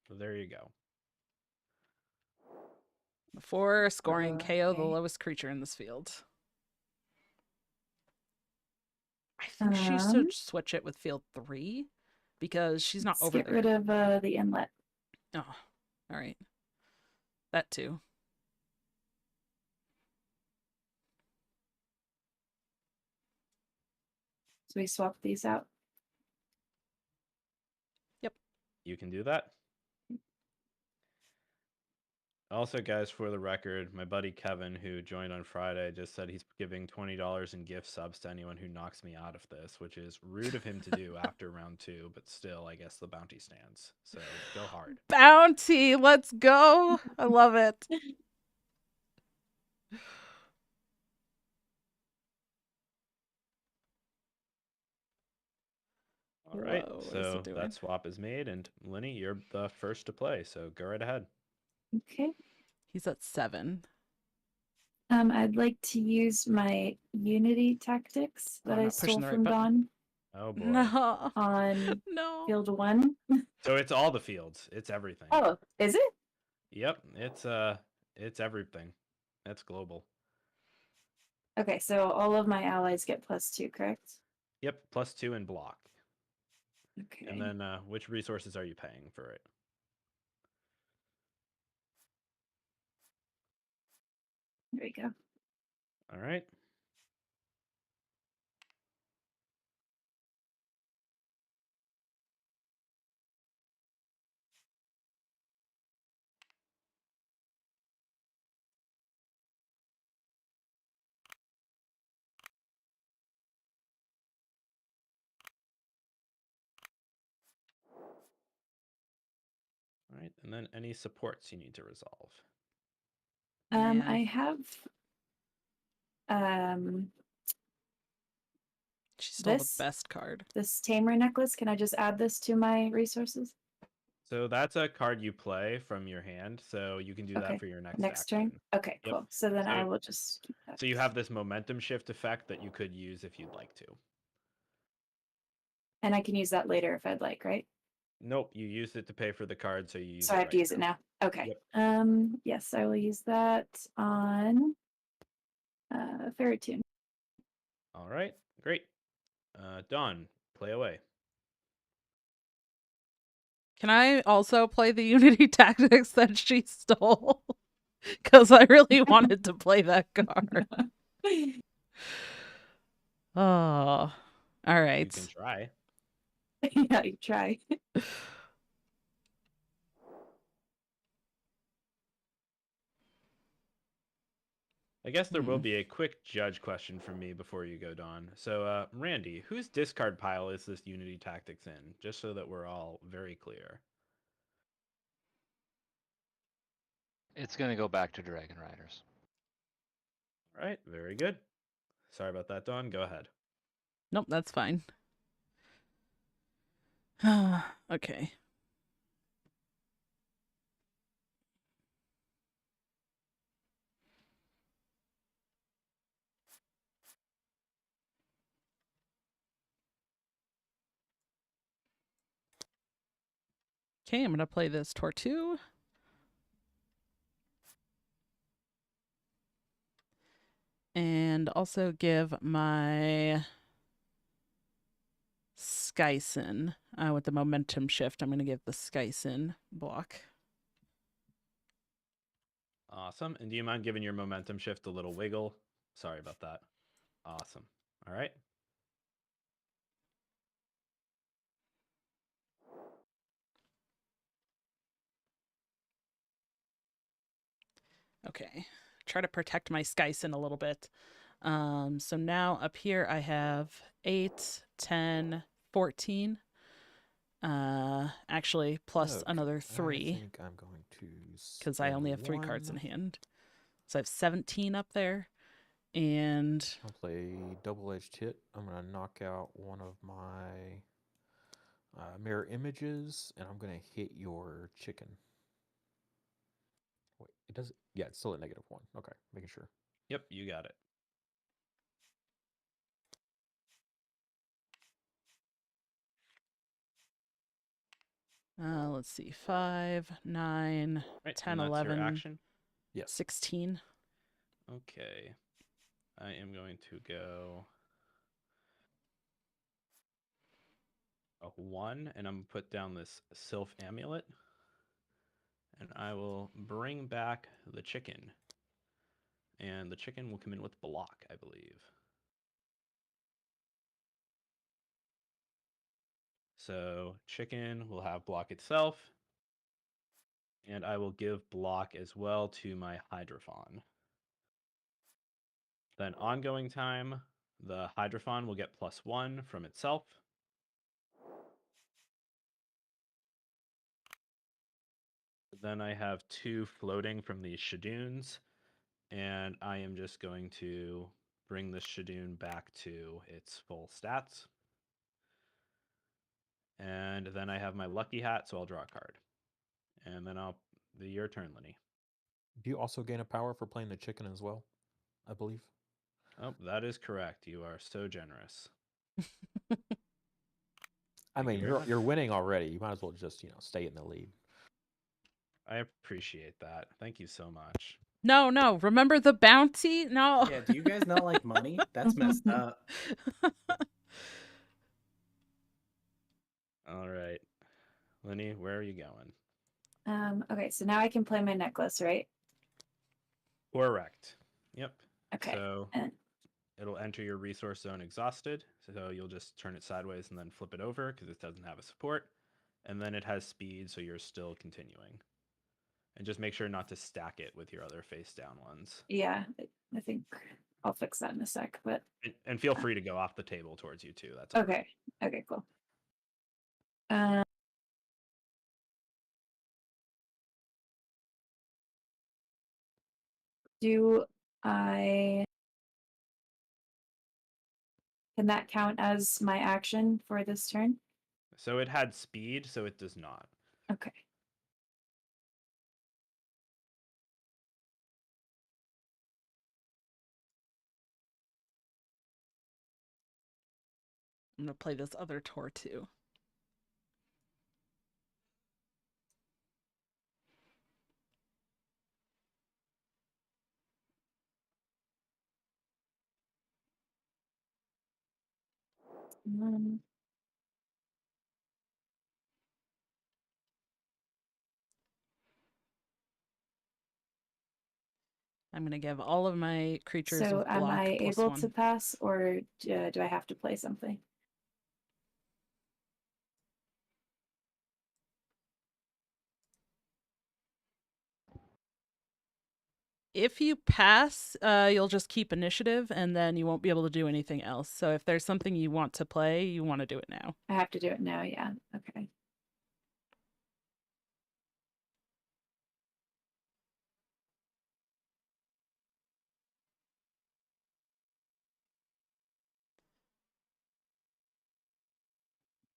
So there you go. Before scoring KO the Okay. lowest creature in this field. I think she should Um, switch it with field 3 because she's not Let's over get there. rid of the inlet. Oh, all right. That too. So we swap these out. You can do that. Also, guys, for the record, my buddy Kevin, who joined on Friday, just said he's giving $20 in gift subs to anyone who knocks me out of this, which is rude of him to do after round 2, but still, I guess the bounty stands. So go hard. Bounty, let's go. I love it. All right, Whoa, what is so it doing? that swap is made, and Lenny, you're the first to play, so go right ahead. Okay. He's at 7. I'd like to use my Unity tactics Oh, that I'm I not pushing stole the right from button. Dawn Oh boy. No. on No. field 1. So it's all the fields. It's everything. Oh, is it? Yep, it's everything. That's global. Okay, so all of my allies get +2, correct? Yep, +2 in block. Okay. And then which resources are you paying for it? There we go. All right. All right, and then any supports you need to resolve. Man. I have She stole this the best card. this tamer necklace. Can I just add this to my resources? So that's a card you play from your hand, so you can do that Okay. for your next Next action. turn. Okay, Yep. cool. So then I So- will just keep that. So you have this momentum shift effect that you could use if you'd like to. And I can use that later if I'd like, right? Nope, you used it to pay for the card, so you use So it I have to right use it now. Okay. Yep. Yes, I will use that on Ferritune. All right, great. Dawn, play away. Can I also play the Unity tactics that she stole? Because I really wanted to play that card. Oh, all right. You can try. Yeah, you try. I guess there will be a quick judge question from me before you go, Dawn. So, Randy, whose discard pile is this Unity Tactics in? Just so that we're all very clear. It's going to go back to Dragon Riders. All right, very good. Sorry about that, Dawn. Go ahead. Nope, that's fine. Okay. Okay, I'm going to play this Tortu. And also give my Skyson with the momentum shift. I'm going to give the Skyson block. Awesome. And do you mind giving your momentum shift a little wiggle? Sorry about that. Awesome. All right. Okay. Try to protect my Skyson a little bit. So now up here I have 8, 10, 14. Actually, plus another 3. I think I'm going to because I only have 3 cards in hand. So I have 17 up there. And I'll play double-edged hit. I'm going to knock out one of my mirror images, and I'm going to hit your chicken. Wait, it does. Yeah, it's still at -1. Okay, making sure. Yep, you got it. let's see, 5, 9, Right, 10, and that's 11, your action. Yes. 16. Okay. I am going to go a 1, and I'm going to put down this Sylph Amulet. And I will bring back the chicken. And the chicken will come in with block, I believe. So chicken will have block itself. And I will give block as well to my Hydrophon. Then ongoing time, the Hydrophon will get +1 from itself. Then I have 2 floating from these Shadoons. And I am just going to bring the Shadoon back to its full stats. And then I have my lucky hat, so I'll draw a card. And then your turn, Lenny. Do you also gain a power for playing the chicken as well? I believe. Oh, that is correct. You are so generous. I Thank you mean, very much. you're winning already. You might as well just stay in the lead. I appreciate that. Thank you so much. No, no. Remember the bounty? No. Yeah, do you guys not like money? That's messed up. All right. Lenny, where are you going? Okay, so now I can play my necklace, right? Correct. Yep. Okay. So And it'll enter your resource zone exhausted. So you'll just turn it sideways and then flip it over because it doesn't have a support. And then it has speed, so you're still continuing. And just make sure not to stack it with your other face down ones. yeah, I think I'll fix that in a sec, but And feel free to go off the table towards you too. That's okay. Okay, cool. Do I Can that count as my action for this turn? So it had speed, so it does not. Okay. I'm going to play this other tour too. I'm going to give all of my creatures So with am block I plus able one. to pass, or do I have to play something? If you pass, you'll just keep initiative, and then you won't be able to do anything else. So if there's something you want to play, you want to do it now. I have to do it now, yeah. Okay.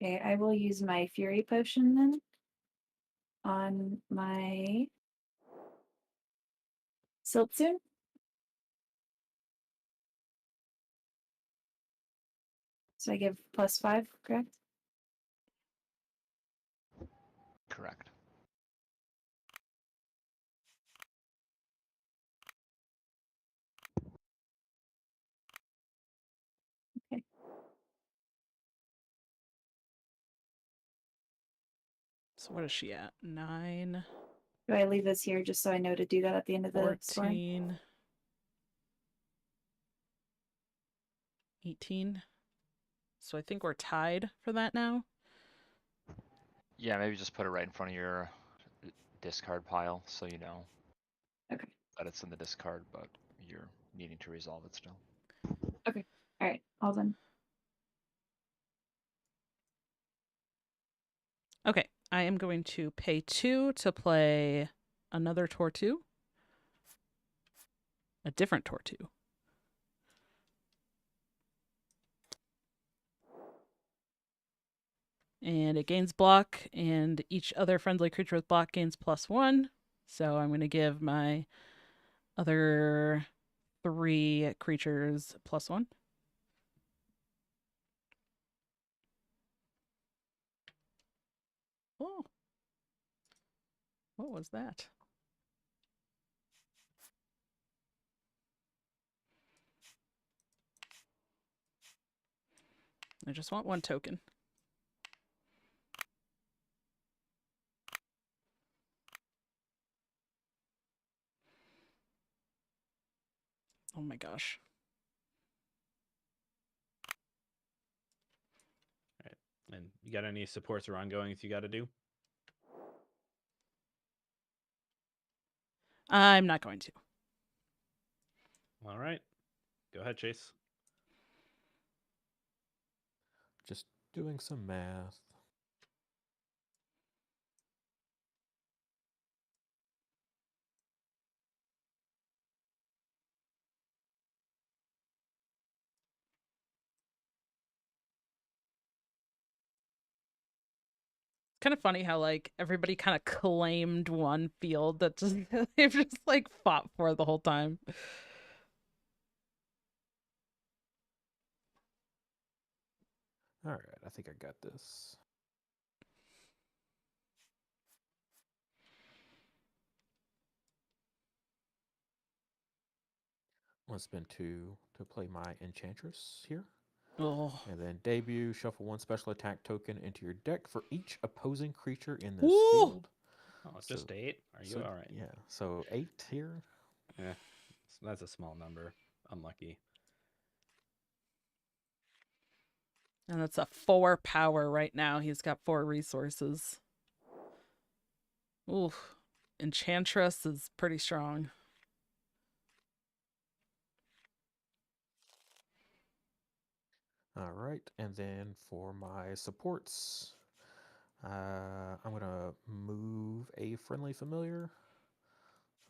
Okay, I will use my Fury Potion then on my Siltsoon. So I give +5, correct? Correct. Okay. So what is she at? 9, Do I leave this here just so I know to do that at the end of the scoring? 14, 18. So I think we're tied for that now. Yeah, maybe just put it right in front of your discard pile so you know Okay. that it's in the discard, but you're needing to resolve it still. Okay. All right. All done. Okay, I am going to pay 2 to play another Tortu. A different Tortu. And it gains block, and each other friendly creature with block gains +1. So I'm going to give my other 3 creatures +1. Oh. What was that? I just want 1 token. Oh my gosh. All right. And you got any supports or ongoings you got to do? I'm not going to. All right. Go ahead, Chase. Just doing some math. kind of funny how like everybody kind of claimed one field that just they've just like fought for the whole time. All right, I think I got this. I'm gonna spend 2 to play my Enchantress here. Oh, And then debut, shuffle 1 special attack token into your deck for each opposing creature in this Woo! field. Oh, So- just 8? Are you So, all right? yeah, so 8 here. Yeah, that's a small number. Unlucky. and that's a 4 power right now. He's got 4 resources. Ooh, Enchantress is pretty strong. All right, and then for my supports, I'm gonna move a friendly familiar.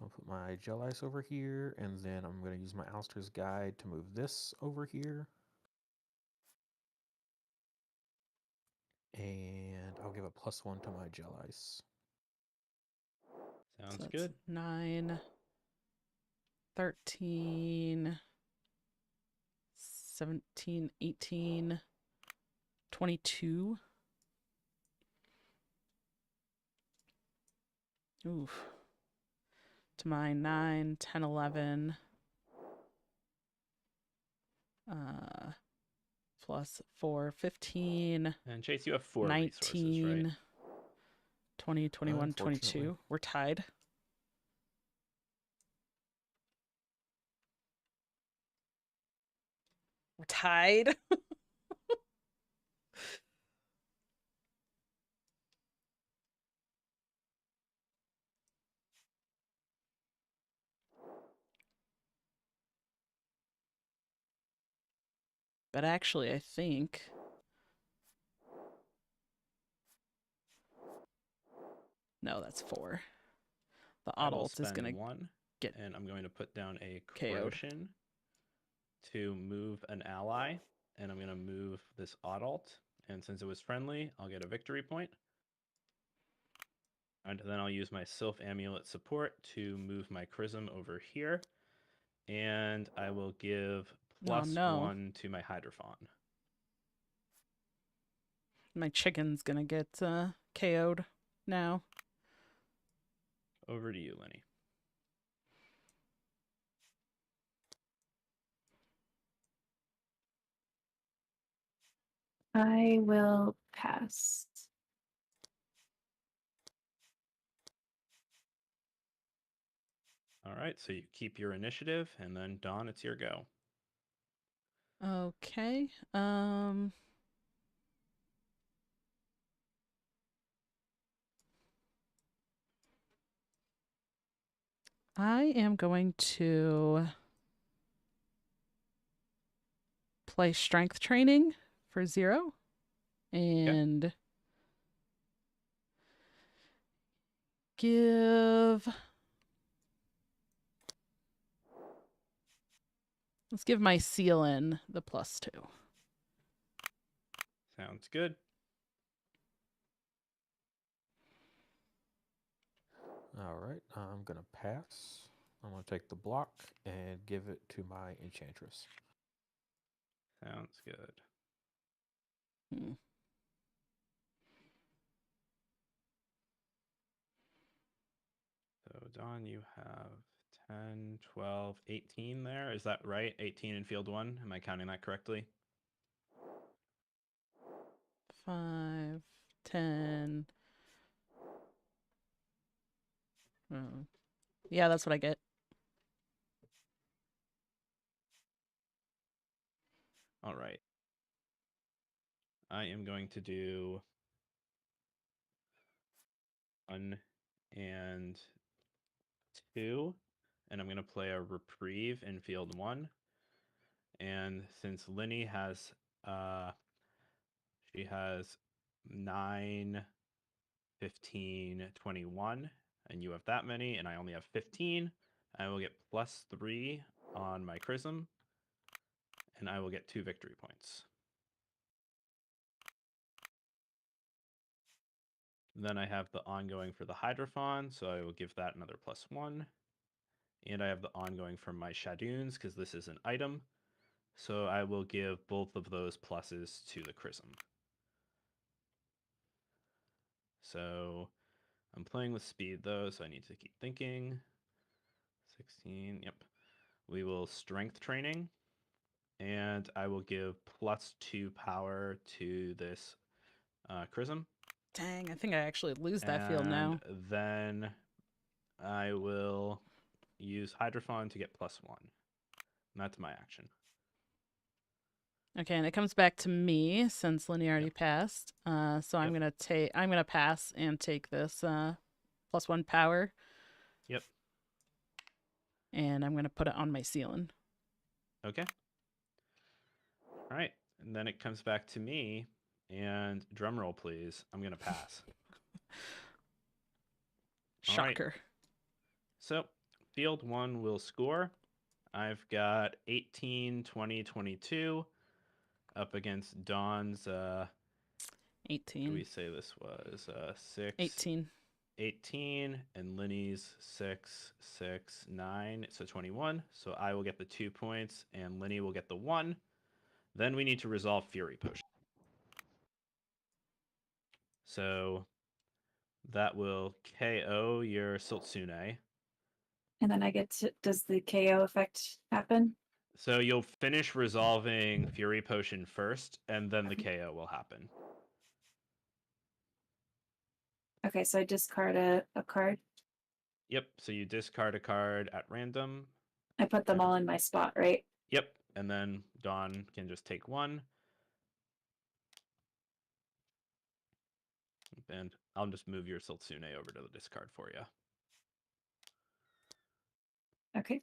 I'll put my Gel Ice over here, and then I'm gonna use my Alistair's Guide to move this over here. And I'll give a +1 to my Gel Ice. Sounds So that's good. 9, 13, 17, 18, 22. Oof. To my 9, 10, 11. Plus 4, 15, And Chase, you have 4 resources, 19, right? 20, 21, Unfortunately. 22. We're tied. We're tied. But actually, I think no, that's 4. The I will adult is spend gonna 1, get and I'm going to put down a KO'd. Corrosion to move an ally, and I'm going to move this adult. And since it was friendly, I'll get a victory point. And then I'll use my Sylph Amulet support to move my Chrism over here. And I will give Oh no. +1 to my Hydrophon. My chicken's gonna get KO'd now. Over to you, Lenny. I will pass. All right, so you keep your initiative, and then Dawn, it's your go. Okay. I am going to play strength training for 0 and let's give my seal in the +2. Sounds good. All right, I'm gonna pass. I'm gonna take the block and give it to my Enchantress. Sounds good. Hmm. So, Dawn, you have 10, 12, 18 there. Is that right? 18 in field 1. Am I counting that correctly? 5, 10. Oh. Yeah, that's what I get. All right. I am going to do 1 and 2, and I'm going to play a Reprieve in field 1. And since Linny has, she has 9, 15, 21, and you have that many, and I only have 15, I will get +3 on my Chrism, and I will get 2 victory points. Then I have the ongoing for the Hydrophon, so I will give that another +1. And I have the ongoing from my Shadoons, because this is an item. So I will give both of those pluses to the Chrism. So I'm playing with speed, though, so I need to keep thinking. 16, yep. We will strength training, and I will give +2 power to this Chrism. Dang, I think I actually lose that field And now. then I will use Hydrophon to get +1. And that's my action. Okay, and it comes back to me since Lenny already Yep. passed. So I'm Yep. gonna pass and take this +1 power, Yep. and I'm gonna put it on my ceiling. Okay. All right. And then it comes back to me. And drum roll, please. I'm going to pass. All right. Shocker. So field 1 will score. I've got 18, 20, 22 up against Dawn's. 18. What do we say this was? 6. 18. 18, and Linny's 6, 6, 9, so 21. So I will get the 2 points, and Linny will get the 1. Then we need to resolve Fury Potion. So that will KO your Siltsune. And then I get to, does the KO effect happen? So you'll finish resolving Fury Potion first, and then the KO will happen. Okay, so I discard a card. Yep, so you discard a card at random. I put them all in my spot, right? Yep, and then Dawn can just take 1. And I'll just move your Siltsune over to the discard for you. Okay.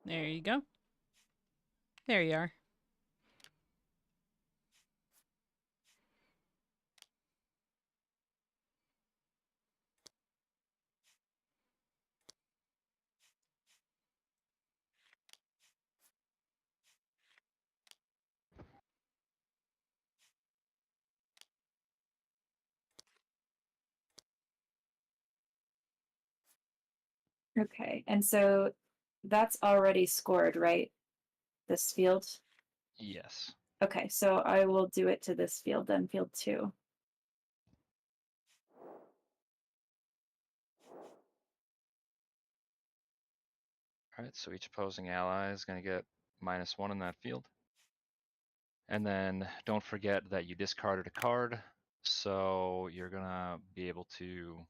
There you go. There you are. Okay, and so that's already scored, right? This field? Yes. Okay, so I will do it to this field then, field 2. All right, so each opposing ally is going to get -1 in that field. And then don't forget that you discarded a card, so you're going to be able to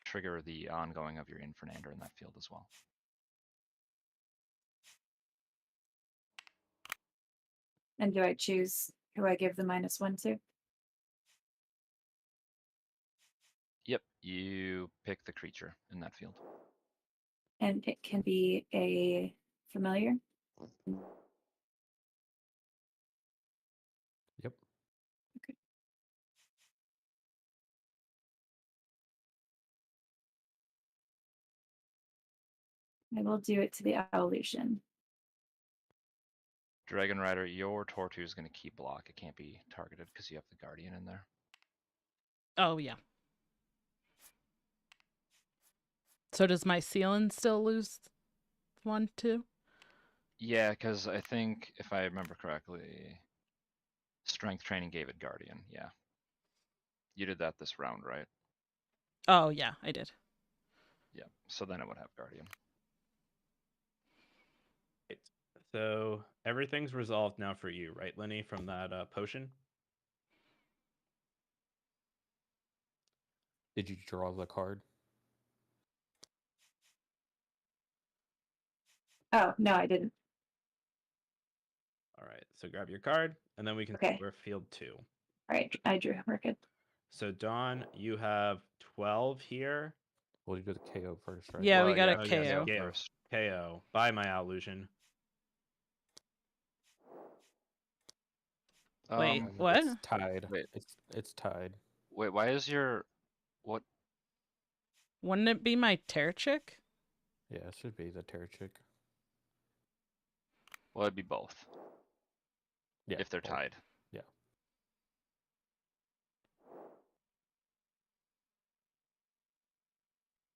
trigger the ongoing of your Infernander in that field as well. And do I choose who I give the -1 to? Yep, you pick the creature in that field. And it can be a familiar? Yep. I will do it to the evolution. Dragon Rider, your Tortu is going to keep block. It can't be targeted because you have the Guardian in there. Oh, yeah. So does my ceiling still lose 1, 2? Yeah, because I think, if I remember correctly, Strength Training gave it Guardian, yeah. You did that this round, right? Oh, yeah, I did. Yeah, so then it would have Guardian. So everything's resolved now for you, right, Lenny, from that potion? Did you draw the card? Oh, no, I didn't. All right, so grab your card, and then we can Okay. score field 2. All right, I drew. We're good. So Dawn, you have 12 here. Well, you do the KO first, right? Yeah, we Well, got yeah, a Oh, yes, KO. KO. first. KO. By my illusion. Wait, Um, what? It's tied. Wait. It's tied. Wait, why is your what? Wouldn't it be my Terrachik? Yeah, it should be the Terrachik. Well, it'd be both. Yeah. if they're well, tied. Yeah.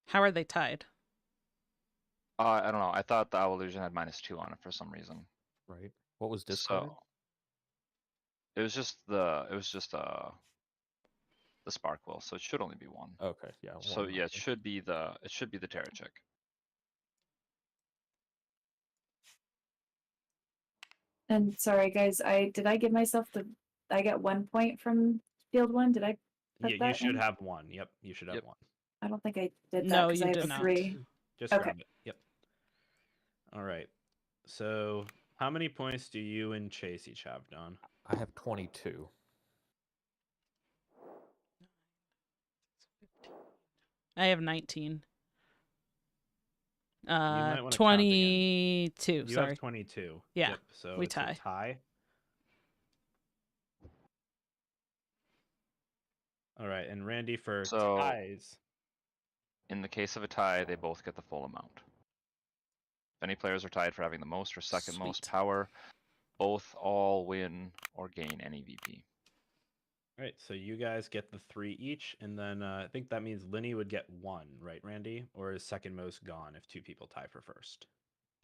How are they tied? I don't know. I thought the Owl Illusion had -2 on it for some reason. Right. What was discarded? So it was just the Sparkwill, so it should only be one. Okay. Yeah. So one, yeah, I it think. should be the Terra Chick. And sorry, guys, did I give myself I got 1 point from field one? Did I put You that should in? have one. Yep, you should have Yep. one. I don't think I did that No, because you I have did a not. 3. Just Okay. grab it. Yep. All right. So how many points do you and Chase each have, Don? I have 22. I have 19. You might want to count again. 22. You Sorry. have 22. Yeah, Yep. So we it's tie. a tie. All right, and Randy for So- ties. In the case of a tie, they both get the full amount. If any players are tied for having the most or second most Sweet. power, both all win or gain any VP. All right, so you guys get the 3 each, and then I think that means Linny would get 1, right, Randy? Or is second most gone if 2 people tie for first?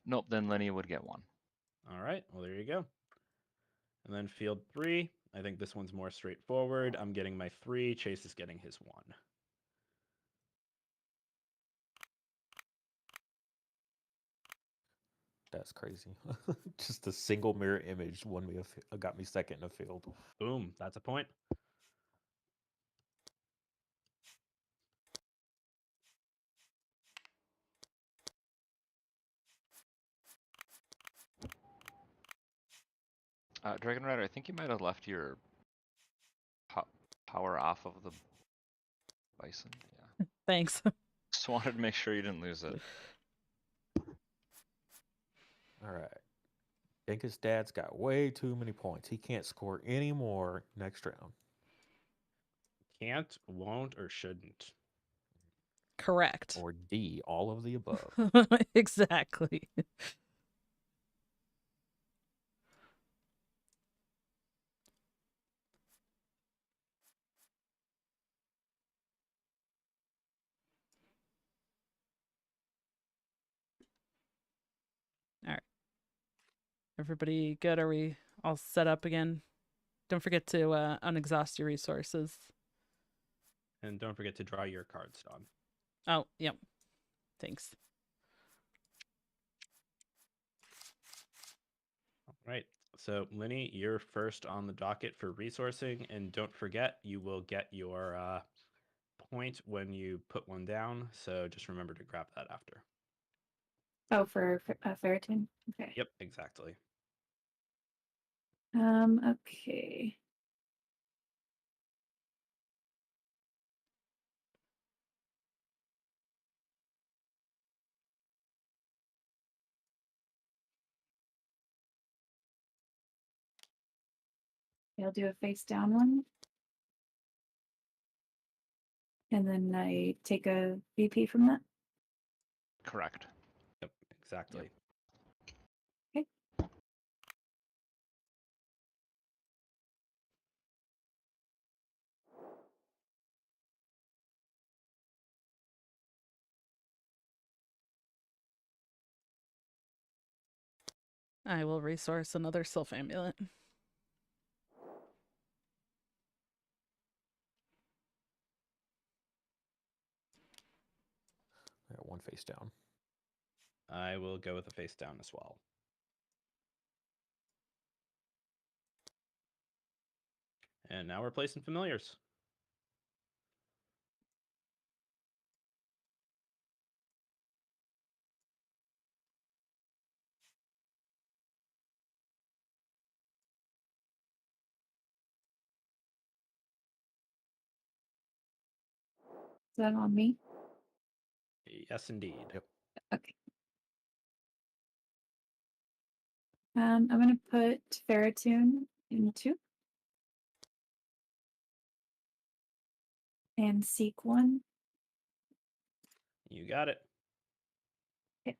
Nope, then Lenny would get 1. All right, well, there you go. And then field 3, I think this one's more straightforward. I'm getting my 3, Chase is getting his 1. That's crazy. Just a single mirror image won me got me second in the field. Boom, that's a point. Dragon Rider, I think you might have left your power off of the Bison. Yeah. Thanks. Just wanted to make sure you didn't lose it. All right. I think his dad's got way too many points. He can't score any more next round. Can't, won't, or shouldn't. Correct. Or D, all of the above. Exactly. All right. Everybody good? Are we all set up again? Don't forget to unexhaust your resources. And don't forget to draw your cards, Don. Oh, yep. Thanks. All right. So, Linny, you're first on the docket for resourcing, and don't forget you will get your point when you put one down. So just remember to grab that after. Oh, for Ferritin? Okay. Yep, exactly. Okay. I'll do a face down one. And then I take a VP from that. Correct. Yep, exactly. Okay. I will resource another Sylph Amulet. I got one face down. I will go with a face down as well. And now we're placing familiars. Is that on me? Yes, indeed. Yep. Okay. I'm gonna put Ferritune in 2. And seek 1. You got it. Okay.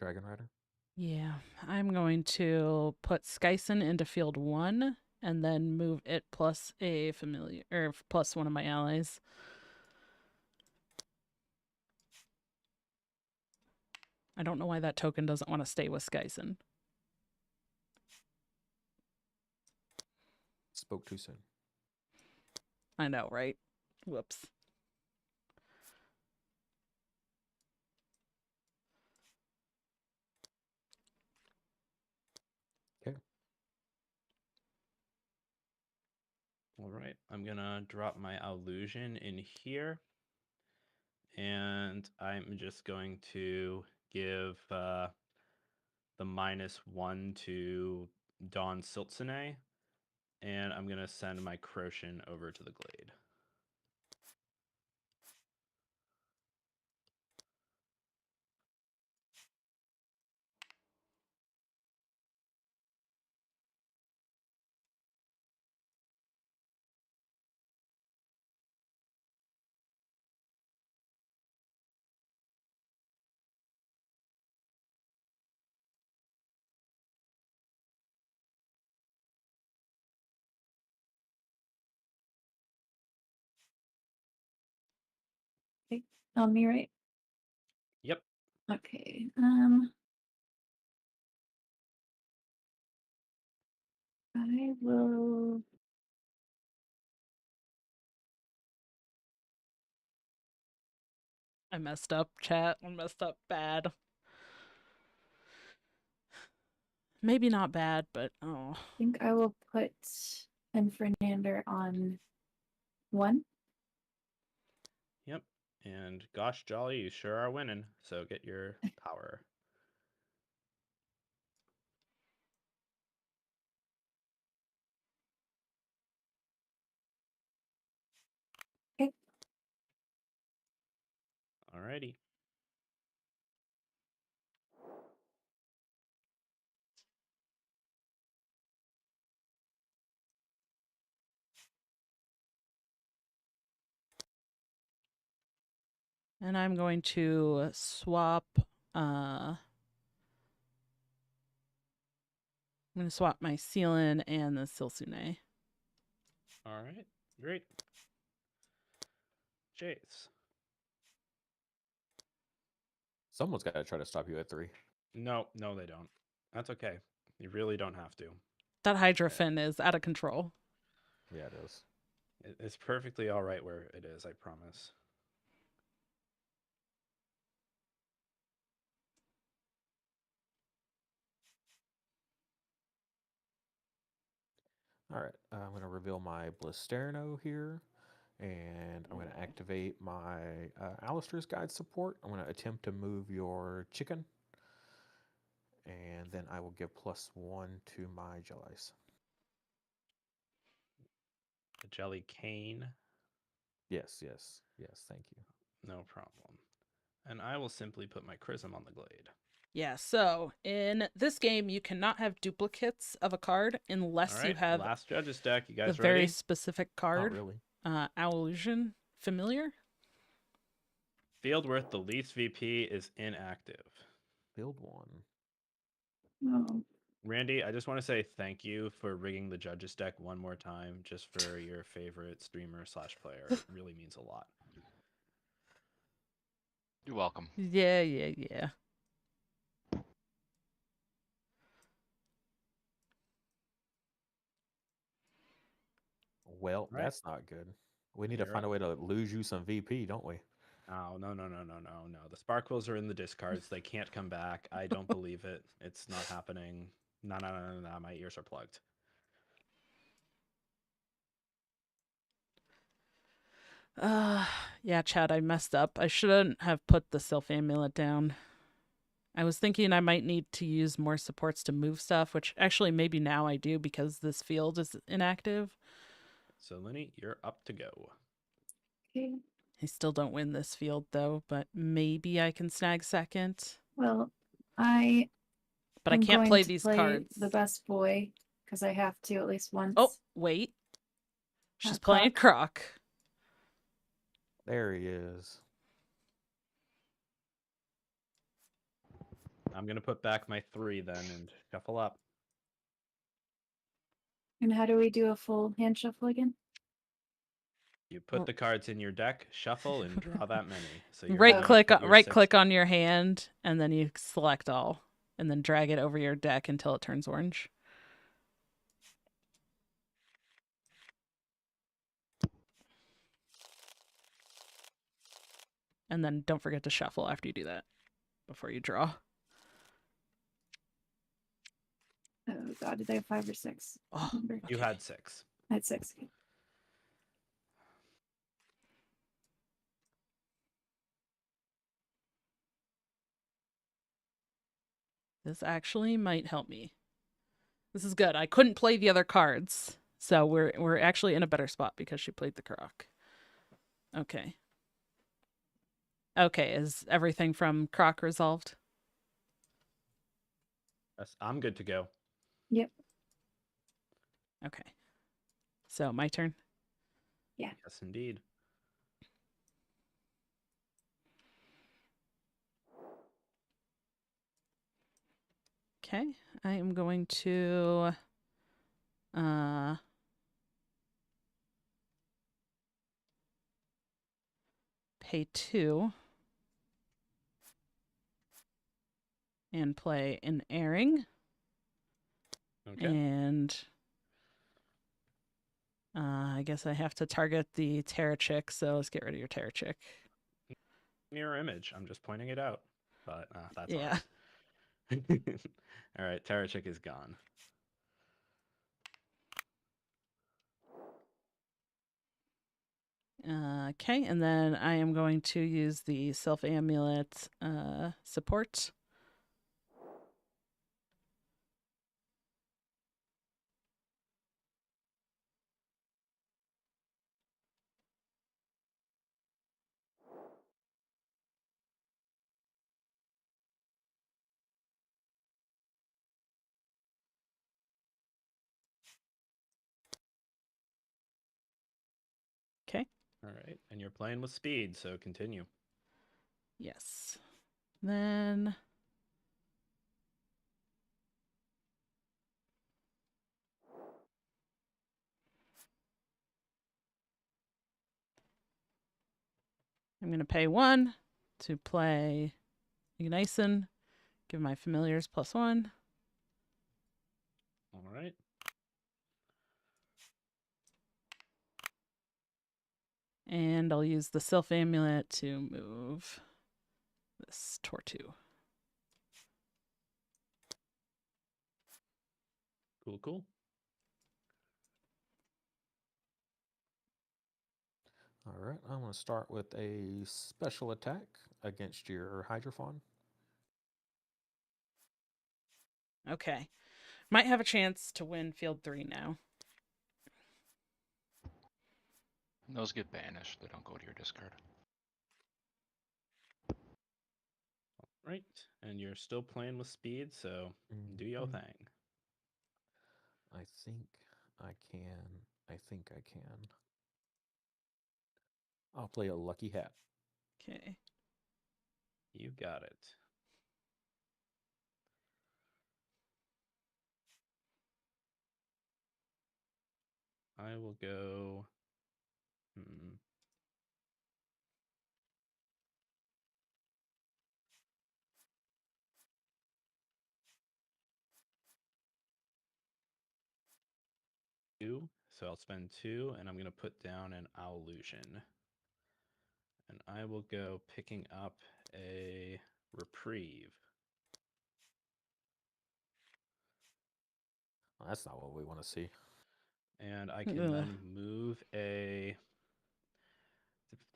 Dragon Rider. Yeah, I'm going to put Skyson into field 1 and then move it plus a familiar or plus one of my allies. I don't know why that token doesn't want to stay with Skyson. Spoke too soon. I know, right? Whoops. Okay. All right, I'm gonna drop my illusion in here, and I'm just going to give the -1 to Dawn Siltsune, and I'm gonna send my Croshan over to the Glade. Okay. On me, right? Yep. Okay. I will. I messed up, chat. I messed up bad. Maybe not bad, but oh. I think I will put Fernandor on 1. Yep. And gosh, Jolly, you sure are winning. So get your power. Okay. Alrighty. And I'm going to swap I'm going to swap my Sealan and the Silsune. All right. Great. Jace. Someone's got to try to stop you at 3. No, they don't. That's okay. You really don't have to. That Hydrofen is out of control. Yeah, it is. It's perfectly all right where it is, I promise. All right, I'm going to reveal my Blisterno here, and I'm going to activate my Alistair's Guide support. I'm going to attempt to move your chicken, and then I will give +1 to my Jellies. The Jelly Cane. Yes, thank you. No problem. And I will simply put my Chrism on the Glade. Yeah, so in this game, you cannot have duplicates of a card unless All right, you have last Judge's deck. You the guys very ready? specific card. Not really. Illusion Familiar. Field worth the least VP is inactive. Build 1. Oh, Randy, I just want to say thank you for rigging the Judge's deck one more time just for your favorite streamer / player. It really means a lot. You're welcome. Yeah. Well, Right. that's not good. We need to You're find up. a way to lose you some VP, don't we? Oh, no. The Sparkles are in the discards. They can't come back. I don't believe it. It's not happening. No. My ears are plugged. Yeah, Chad, I messed up. I shouldn't have put the Sylph Amulet down. I was thinking I might need to use more supports to move stuff, which actually maybe now I do because this field is inactive. So, Lenny, you're up to go. okay. I still don't win this field though, but maybe I can snag second. Well, I But I am can't going play to these play cards. the best boy because I have to at least once. Oh, wait. She's Croc. playing Croc. There he is. I'm gonna put back my 3 then and shuffle up. And how do we do a full hand shuffle again? You put R- the cards in your deck, shuffle, and draw that many. So you're right done click with your right 6. click on your hand, and then you select all, and then drag it over your deck until it turns orange. And then don't forget to shuffle after you do that, before you draw. Oh god, did I have 5 or 6? Oh, You okay. had 6. I had 6. This actually might help me. This is good. I couldn't play the other cards, so we're actually in a better spot because she played the Croc. Okay. Okay, is everything from Croc resolved? I'm good to go. Yep. Okay. So my turn. Yes, indeed. Okay. I am going to pay 2 and play an airing. Okay. And I guess I have to target the Terra Chick, so let's get rid of your Terra Chick. Mirror image. I'm just pointing it out. But that's Yeah. ours. All right, Terrachik is gone. Okay, and then I am going to use the Self Amulet support. Okay. All right, and you're playing with speed, so continue. Yes. Then I'm going to pay 1 to play Ignison, give my familiars +1. All right. And I'll use the Self Amulet to move this Tortu. Cool, cool. All right, I'm going to start with a special attack against your Hydrophon. Okay. Might have a chance to win field 3 now. Those get banished. They don't go to your discard. Right, and you're still playing with speed, so do your thing. I think I can. I think I can. I'll play a Lucky Hat. Okay. You got it. I will go. Two. So I'll spend 2, and I'm going to put down an Owlusion. And I will go picking up a Reprieve. Well, that's not what we want to see. And I can then move a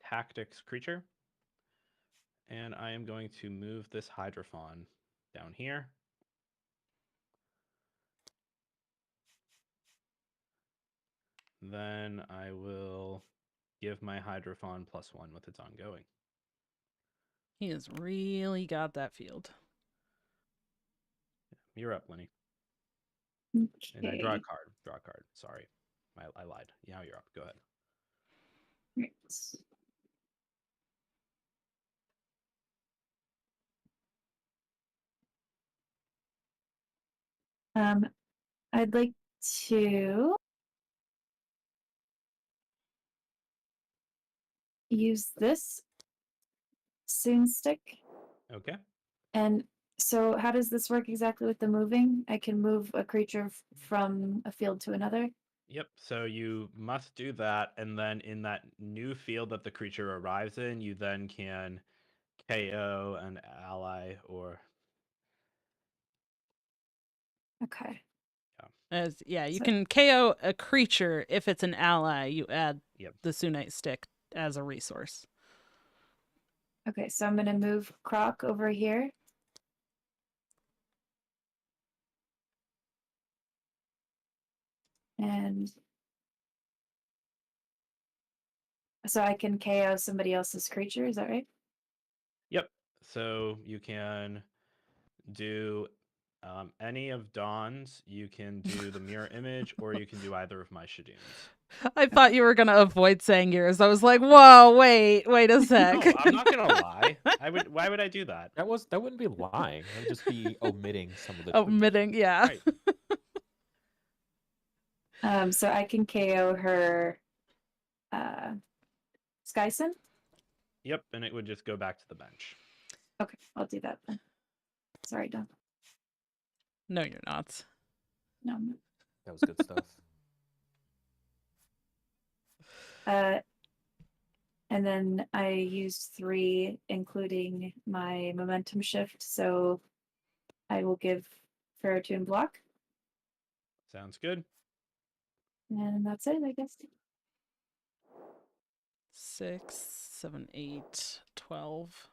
Tactics creature. And I am going to move this Hydrophon down here. Then I will give my Hydrophon +1 with its ongoing. He has really got that field. You're up, Lenny. Okay. And I draw a card. Draw a card. Sorry. I lied. Now you're up. Go ahead. Right. I'd like to use this soon stick. Okay. And so how does this work exactly with the moving? I can move a creature from a field to another. Yep. So you must do that, and then in that new field that the creature arrives in, you then can KO an ally or Okay. You So- can KO a creature if it's an ally. You add Yep. the Sunite stick as a resource. Okay, so I'm gonna move Croc over here. And so I can KO somebody else's creature, is that right? Yep. So you can do any of Dawn's. You can do the mirror image, or you can do either of my Shadoons. I thought you were gonna avoid saying yours. I was like, whoa, wait a sec. No, I'm not gonna lie. Why would I do that? That wouldn't be lying. That would just be omitting some of the truth. Omitting, yeah. Right. So I can KO her Skyson? Yep, and it would just go back to the bench. Okay, I'll do that then. Sorry, Don. No, you're not. No, I'm not. That was good stuff. And then I used 3, including my momentum shift. So I will give Ferritune block. Sounds good. And that's it, I guess. 6, 7, 8, 12.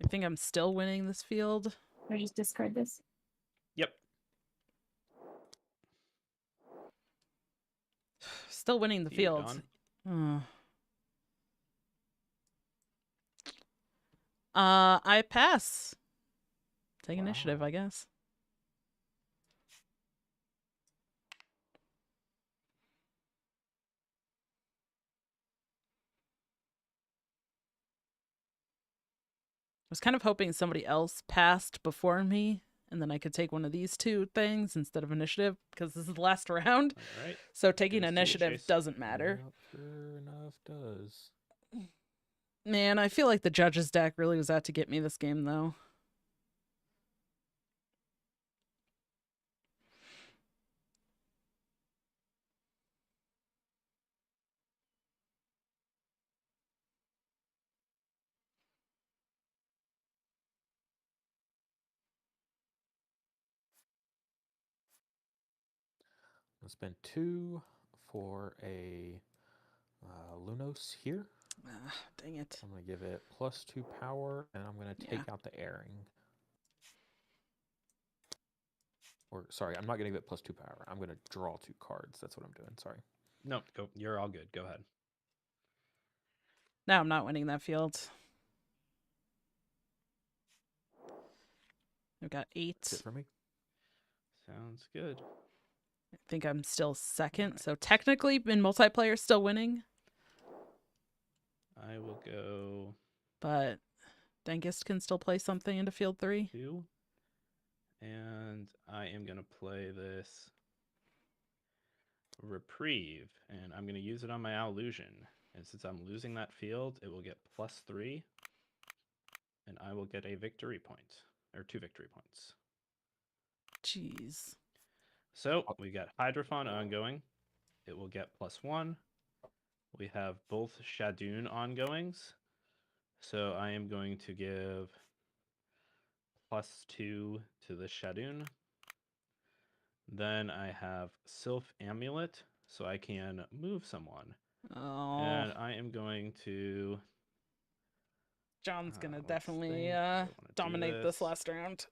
I think I'm still winning this field. Or just discard this. Yep. Still winning the You, field. Dawn. I pass. Take initiative, Wow. I guess. I was kind of hoping somebody else passed before me, and then I could take one of these 2 things instead of initiative, because this is the last round. All right. So taking Goes to you, initiative Chase. doesn't matter. Yep, sure enough does. Man, I feel like the judge's deck really was out to get me this game, though. I'll spend 2 for a Lunos here. Dang it. I'm going to give it +2 power, and I'm going to take out the airing. Or, sorry, I'm not going to give it +2 power. I'm going to draw 2 cards. That's what I'm doing. Sorry. No, go. You're all good. Go ahead. Now I'm not winning that field. I've got 8. That's it for me. Sounds good. I think I'm still second. Alright. So technically, in multiplayer, still winning. I will go But Dengist can still play something into field 3. 2. And I am going to play this Reprieve. And I'm going to use it on my Illusion. And since I'm losing that field, it will get +3. And I will get a victory point. Or 2 victory points. Jeez. So we got Hydrophon ongoing. It will get +1. We have both Shadoon ongoings. So I am going to give +2 to the Shadoon. Then I have Sylph Amulet, so I can move someone. Oh. And I am going to... John's going to let's definitely think. Do I wanna do dominate this last round.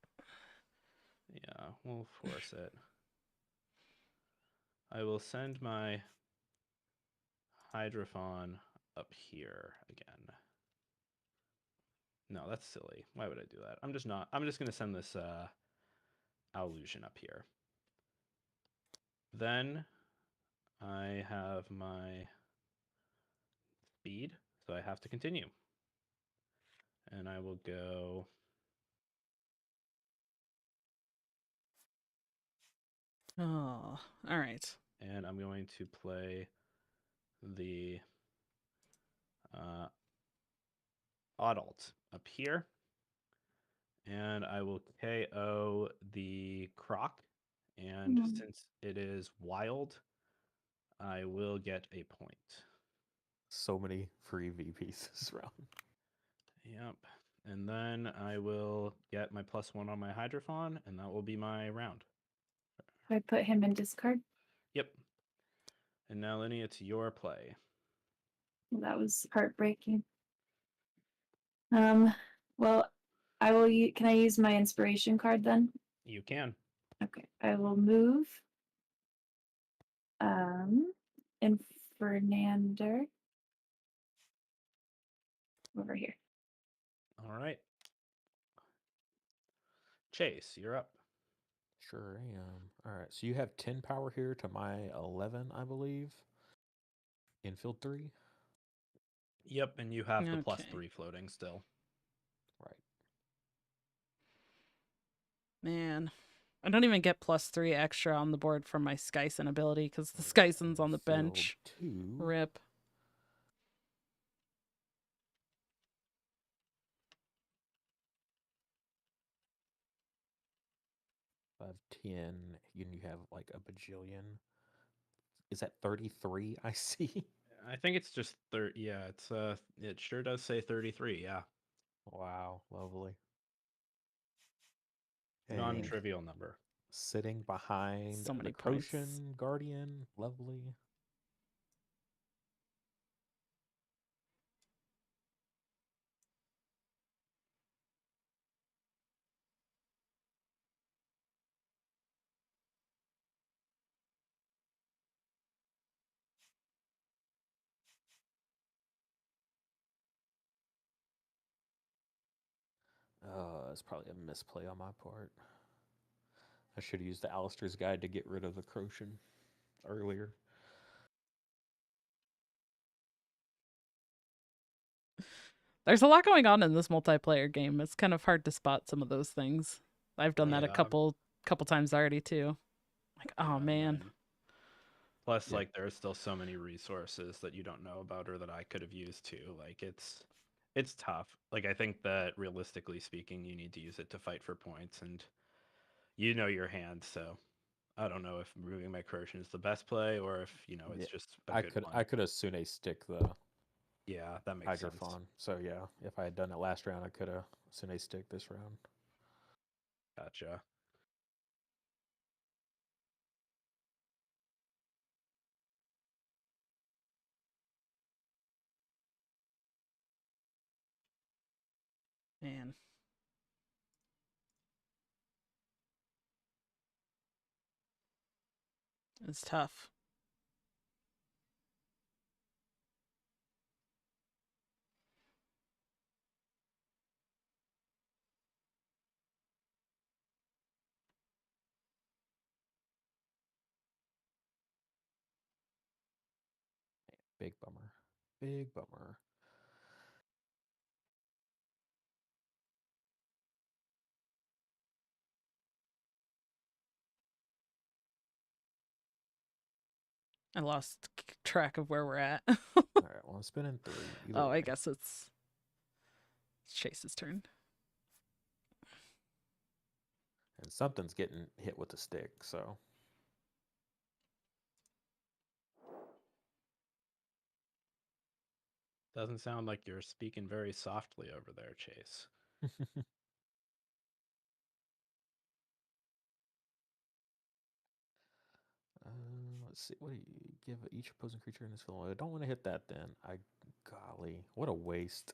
Yeah, we'll force it. I will send my Hydrophon up here again. No, that's silly. Why would I do that? I'm just going to send this Illusion up here. Then I have my speed, so I have to continue. And I will go Oh, all right. And I'm going to play the adult up here. And I will KO the croc. And since it is wild, I will get a point. So many free VPs this round. Yep. And then I will get my +1 on my Hydrophon, and that will be my round. I put him in discard. Yep. And now, Lenny, it's your play. Well, that was heartbreaking. Well, I will. Can I use my inspiration card then? You can. Okay, I will move. Infernander over here. All right. Chase, you're up. Sure am. All right, so you have 10 power here to my 11, I believe. Infield 3. Yep, and you have the Okay. +3 floating still. Right. Man, I don't even get +3 extra on the board from my Skyson ability because the Skyson's on the Infield bench. 2. Rip. I have 10, and you have like a bajillion. Is that 33 I see? I think it's just 30. Yeah, it sure does say 33. Yeah, Wow, lovely. And non-trivial number. sitting behind So the many points. Crotian Guardian, lovely. It's probably a misplay on my part. I should have used the Alistair's Guide to get rid of the Crotian earlier. There's a lot going on in this multiplayer game. It's kind of hard to spot some of those things. I've done that a Yeah. couple times already too. Like, oh Yeah, man. mine. Plus, Yeah. like, there's still so many resources that you don't know about or that I could have used too. Like, it's tough. Like, I think that realistically speaking, you need to use it to fight for points, and you know your hand. So I don't know if moving my Croatian is the best play or if it's Yeah, just a I good could one. I could have Sune stick the Yeah, that makes sense. Hydrophon. So yeah, if I had done it last round, I could have Sune stick this round. Gotcha. Man. It's tough. Big bummer. Big bummer. I lost track of where we're at. All right, well, I'm spinning 3. Either way. I guess it's Chase's turn. And something's getting hit with the stick, so. Doesn't sound like you're speaking very softly over there, Chase. Let's see. What do you give each opposing creature in this field? I don't want to hit that then. Golly, what a waste.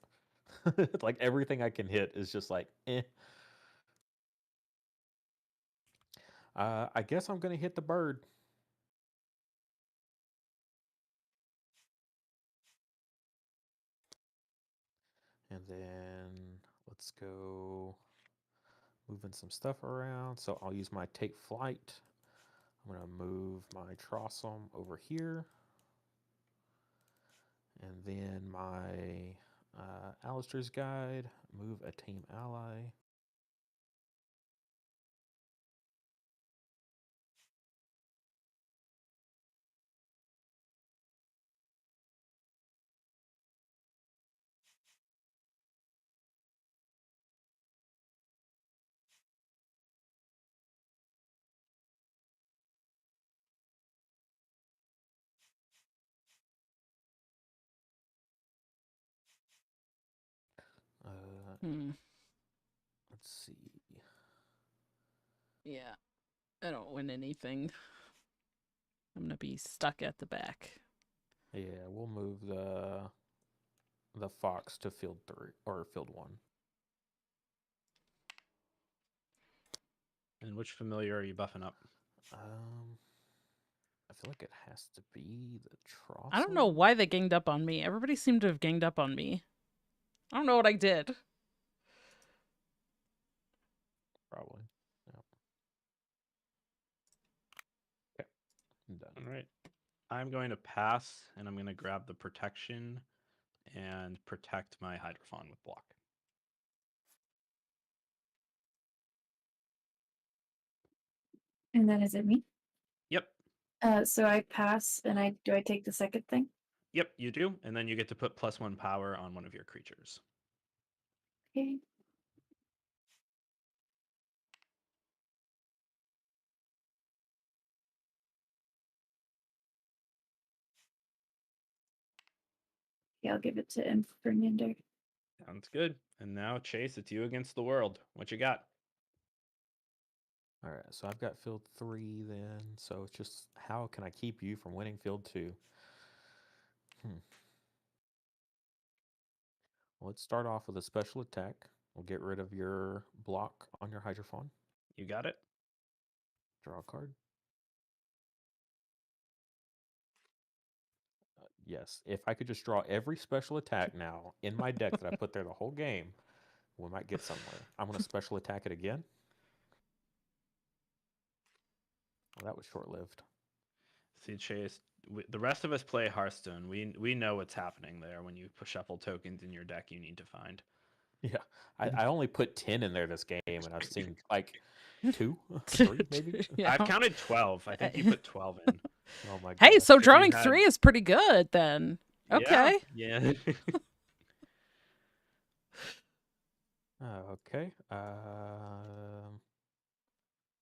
Like everything I can hit is just like, eh. I guess I'm going to hit the bird. And then let's go moving some stuff around. So I'll use my take flight. I'm going to move my Trossum over here. And then my Alistair's Guide, move a team ally. Hmm. Let's see. Yeah. I don't win anything. I'm gonna be stuck at the back. Yeah, we'll move the fox to field 3 or field 1. And which familiar are you buffing up? I feel like it has to be the Trossel. I don't know why they ganged up on me. Everybody seemed to have ganged up on me. I don't know what I did. Probably. Yep. Okay. I'm done. All right. I'm going to pass, and I'm going to grab the protection and protect my Hydrophon with block. And then is it me? Yep. So I pass, and I take the second thing? Yep, you do. And then you get to put +1 power on one of your creatures. Okay. Yeah, I'll give it to Fernando. Sounds good. And now, Chase, it's you against the world. What you got? All right, so I've got field 3 then. So it's just how can I keep you from winning field 2? Well, let's start off with a special attack. We'll get rid of your block on your Hydrophon. You got it? Draw a card. Yes, if I could just draw every special attack now in my deck that I put there the whole game, we might get somewhere. I'm going to special attack it again. Well, that was short-lived. See, Chase, the rest of us play Hearthstone. We know what's happening there when you shuffle tokens in your deck you need to find. Yeah, I only put 10 in there this game, and I've seen like 2, 3 maybe. Yeah. I've counted 12. I think you put 12 in. Oh my god. Hey, so 'Cause you drawing had- 3 is pretty good then. Okay. Yeah. Okay.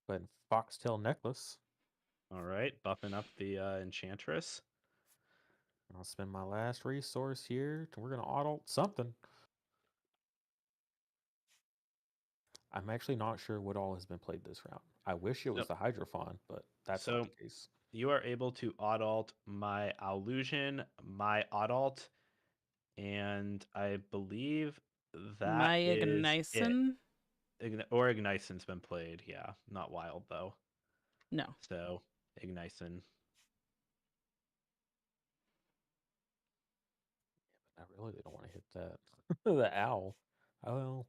But Foxtail Necklace. All right, buffing up the Enchantress. I'll spend my last resource here. We're going to auto something. I'm actually not sure what all has been played this round. I wish it was Nope. the Hydrophon, but that's So- not the case. You are able to odd-alt my Illusion, my odd-alt, and I believe that My is it. Ignition? Or Ignition's been played, yeah. Not Wild, though. No. So, Ignition. I really don't want to hit that. The owl. Oh,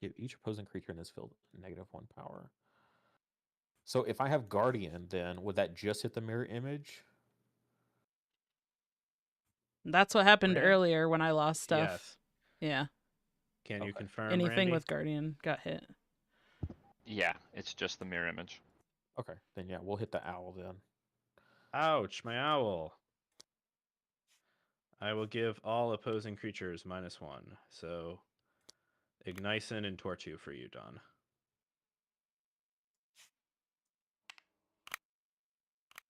give each opposing creature in this field -1 power. So if I have Guardian, then would that just hit the mirror image? That's what happened Brand? earlier when I lost stuff. Yes. Yeah. Can you Okay. confirm, Anything Randy? with Guardian got hit. Yeah, it's just the mirror image. Okay, then yeah, we'll hit the owl then. Ouch, my owl. I will give all opposing creatures -1. So, Ignition and Tortu for you, Don.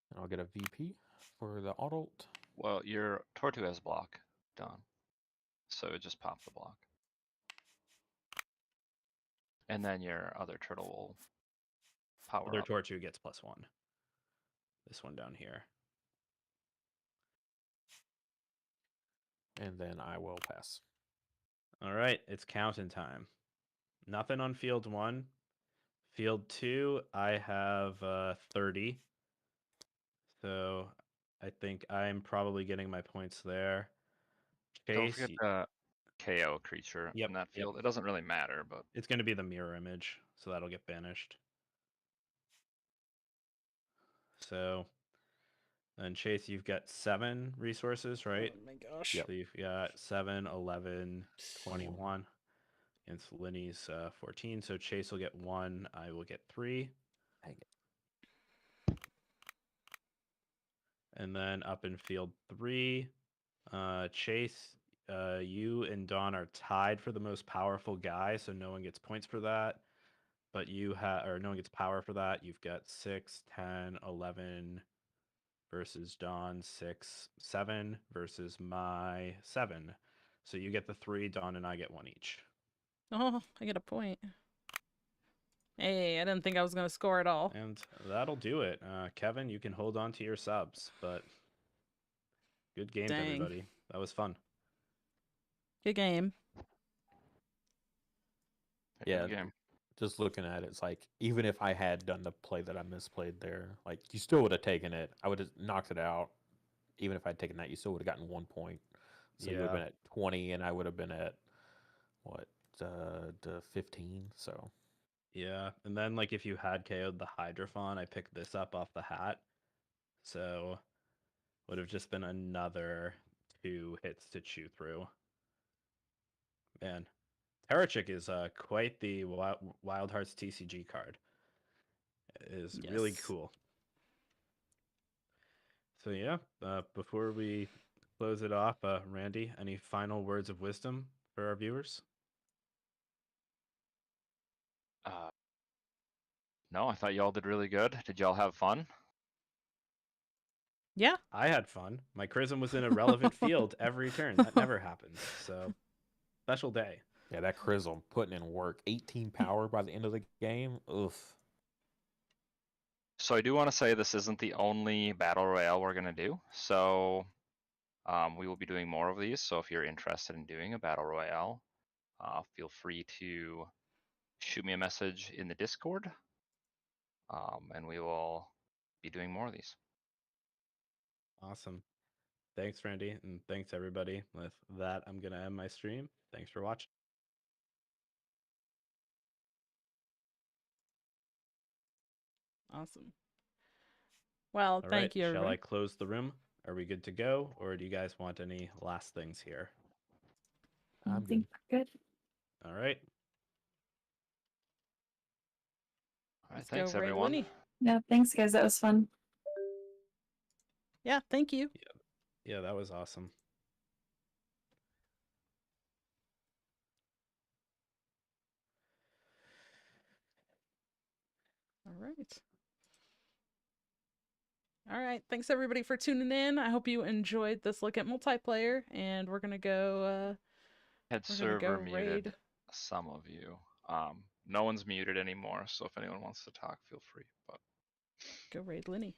And I'll get a VP for the adult. Well, your Tortu has block, Don. So it just pop the block. And then your other turtle will power Other up. Tortu gets +1. This one down here. And then I will pass. All right, it's counting time. Nothing on field 1. Field 2, I have 30. So I think I'm probably getting my points there. Don't Chase, forget the KO creature Yep, in that yep. field. It doesn't really matter, but it's going to be the mirror image, so that'll get banished. So, and Chase, you've got 7 resources, right? Oh my gosh. Yep. So you've got 7, 11, 21. Against Lenny's 14. So Chase will get 1. I will get 3. Dang it. And then up in field 3, Chase, you and Don are tied for the most powerful guy, so no one gets points for that. But you have, or no one gets power for that. You've got 6, 10, 11 versus Don, 6, 7 versus my 7. So you get the 3, Don and I get 1 each. Oh, I get a point. Hey, I didn't think I was gonna score at all. And that'll do it. Kevin, you can hold on to your subs, but good games, Dang. everybody. That was fun. Good game. Yeah. Good game. Just looking at it, it's like even if I had done the play that I misplayed there, like you still would have taken it. I would have knocked it out. Even if I'd taken that, you still would have gotten 1 point. So you would have Yeah. been at 20, and I would have been at what, the 15. So Yeah, and then like if you had KO'd the Hydrophon, I picked this up off the hat, so would have just been another 2 hits to chew through. Man, Terrachik is quite the Wildhearts TCG card. It is really Yes. cool. So yeah, before we close it off, Randy, any final words of wisdom for our viewers? No, I thought y'all did really good. Did y'all have fun? Yeah. I had fun. My Chrism was in a relevant field every turn. That never happens. So special day. yeah, that Chrism putting in work. 18 power by the end of the game. Oof. So I do want to say this isn't the only battle royale we're gonna do. So we will be doing more of these. So if you're interested in doing a battle royale, feel free to shoot me a message in the Discord, and we will be doing more of these. Awesome. Thanks, Randy, and thanks everybody. With that, I'm gonna end my stream. Thanks for watching. Awesome. Well, All right, thank you, shall everybody. I close the room? Are we good to go, or do you guys want any last things here? I I'm good. think we're good. All right. All right, Let's thanks go raid everyone. Winnie. Yeah, thanks guys. That was fun. Yeah, thank you. Yeah, that was awesome. All right. All right. Thanks everybody for tuning in. I hope you enjoyed this look at multiplayer, and we're gonna go. Had We're gonna server go muted raid. some of you. No one's muted anymore, so if anyone wants to talk, feel free. But Go raid Lenny.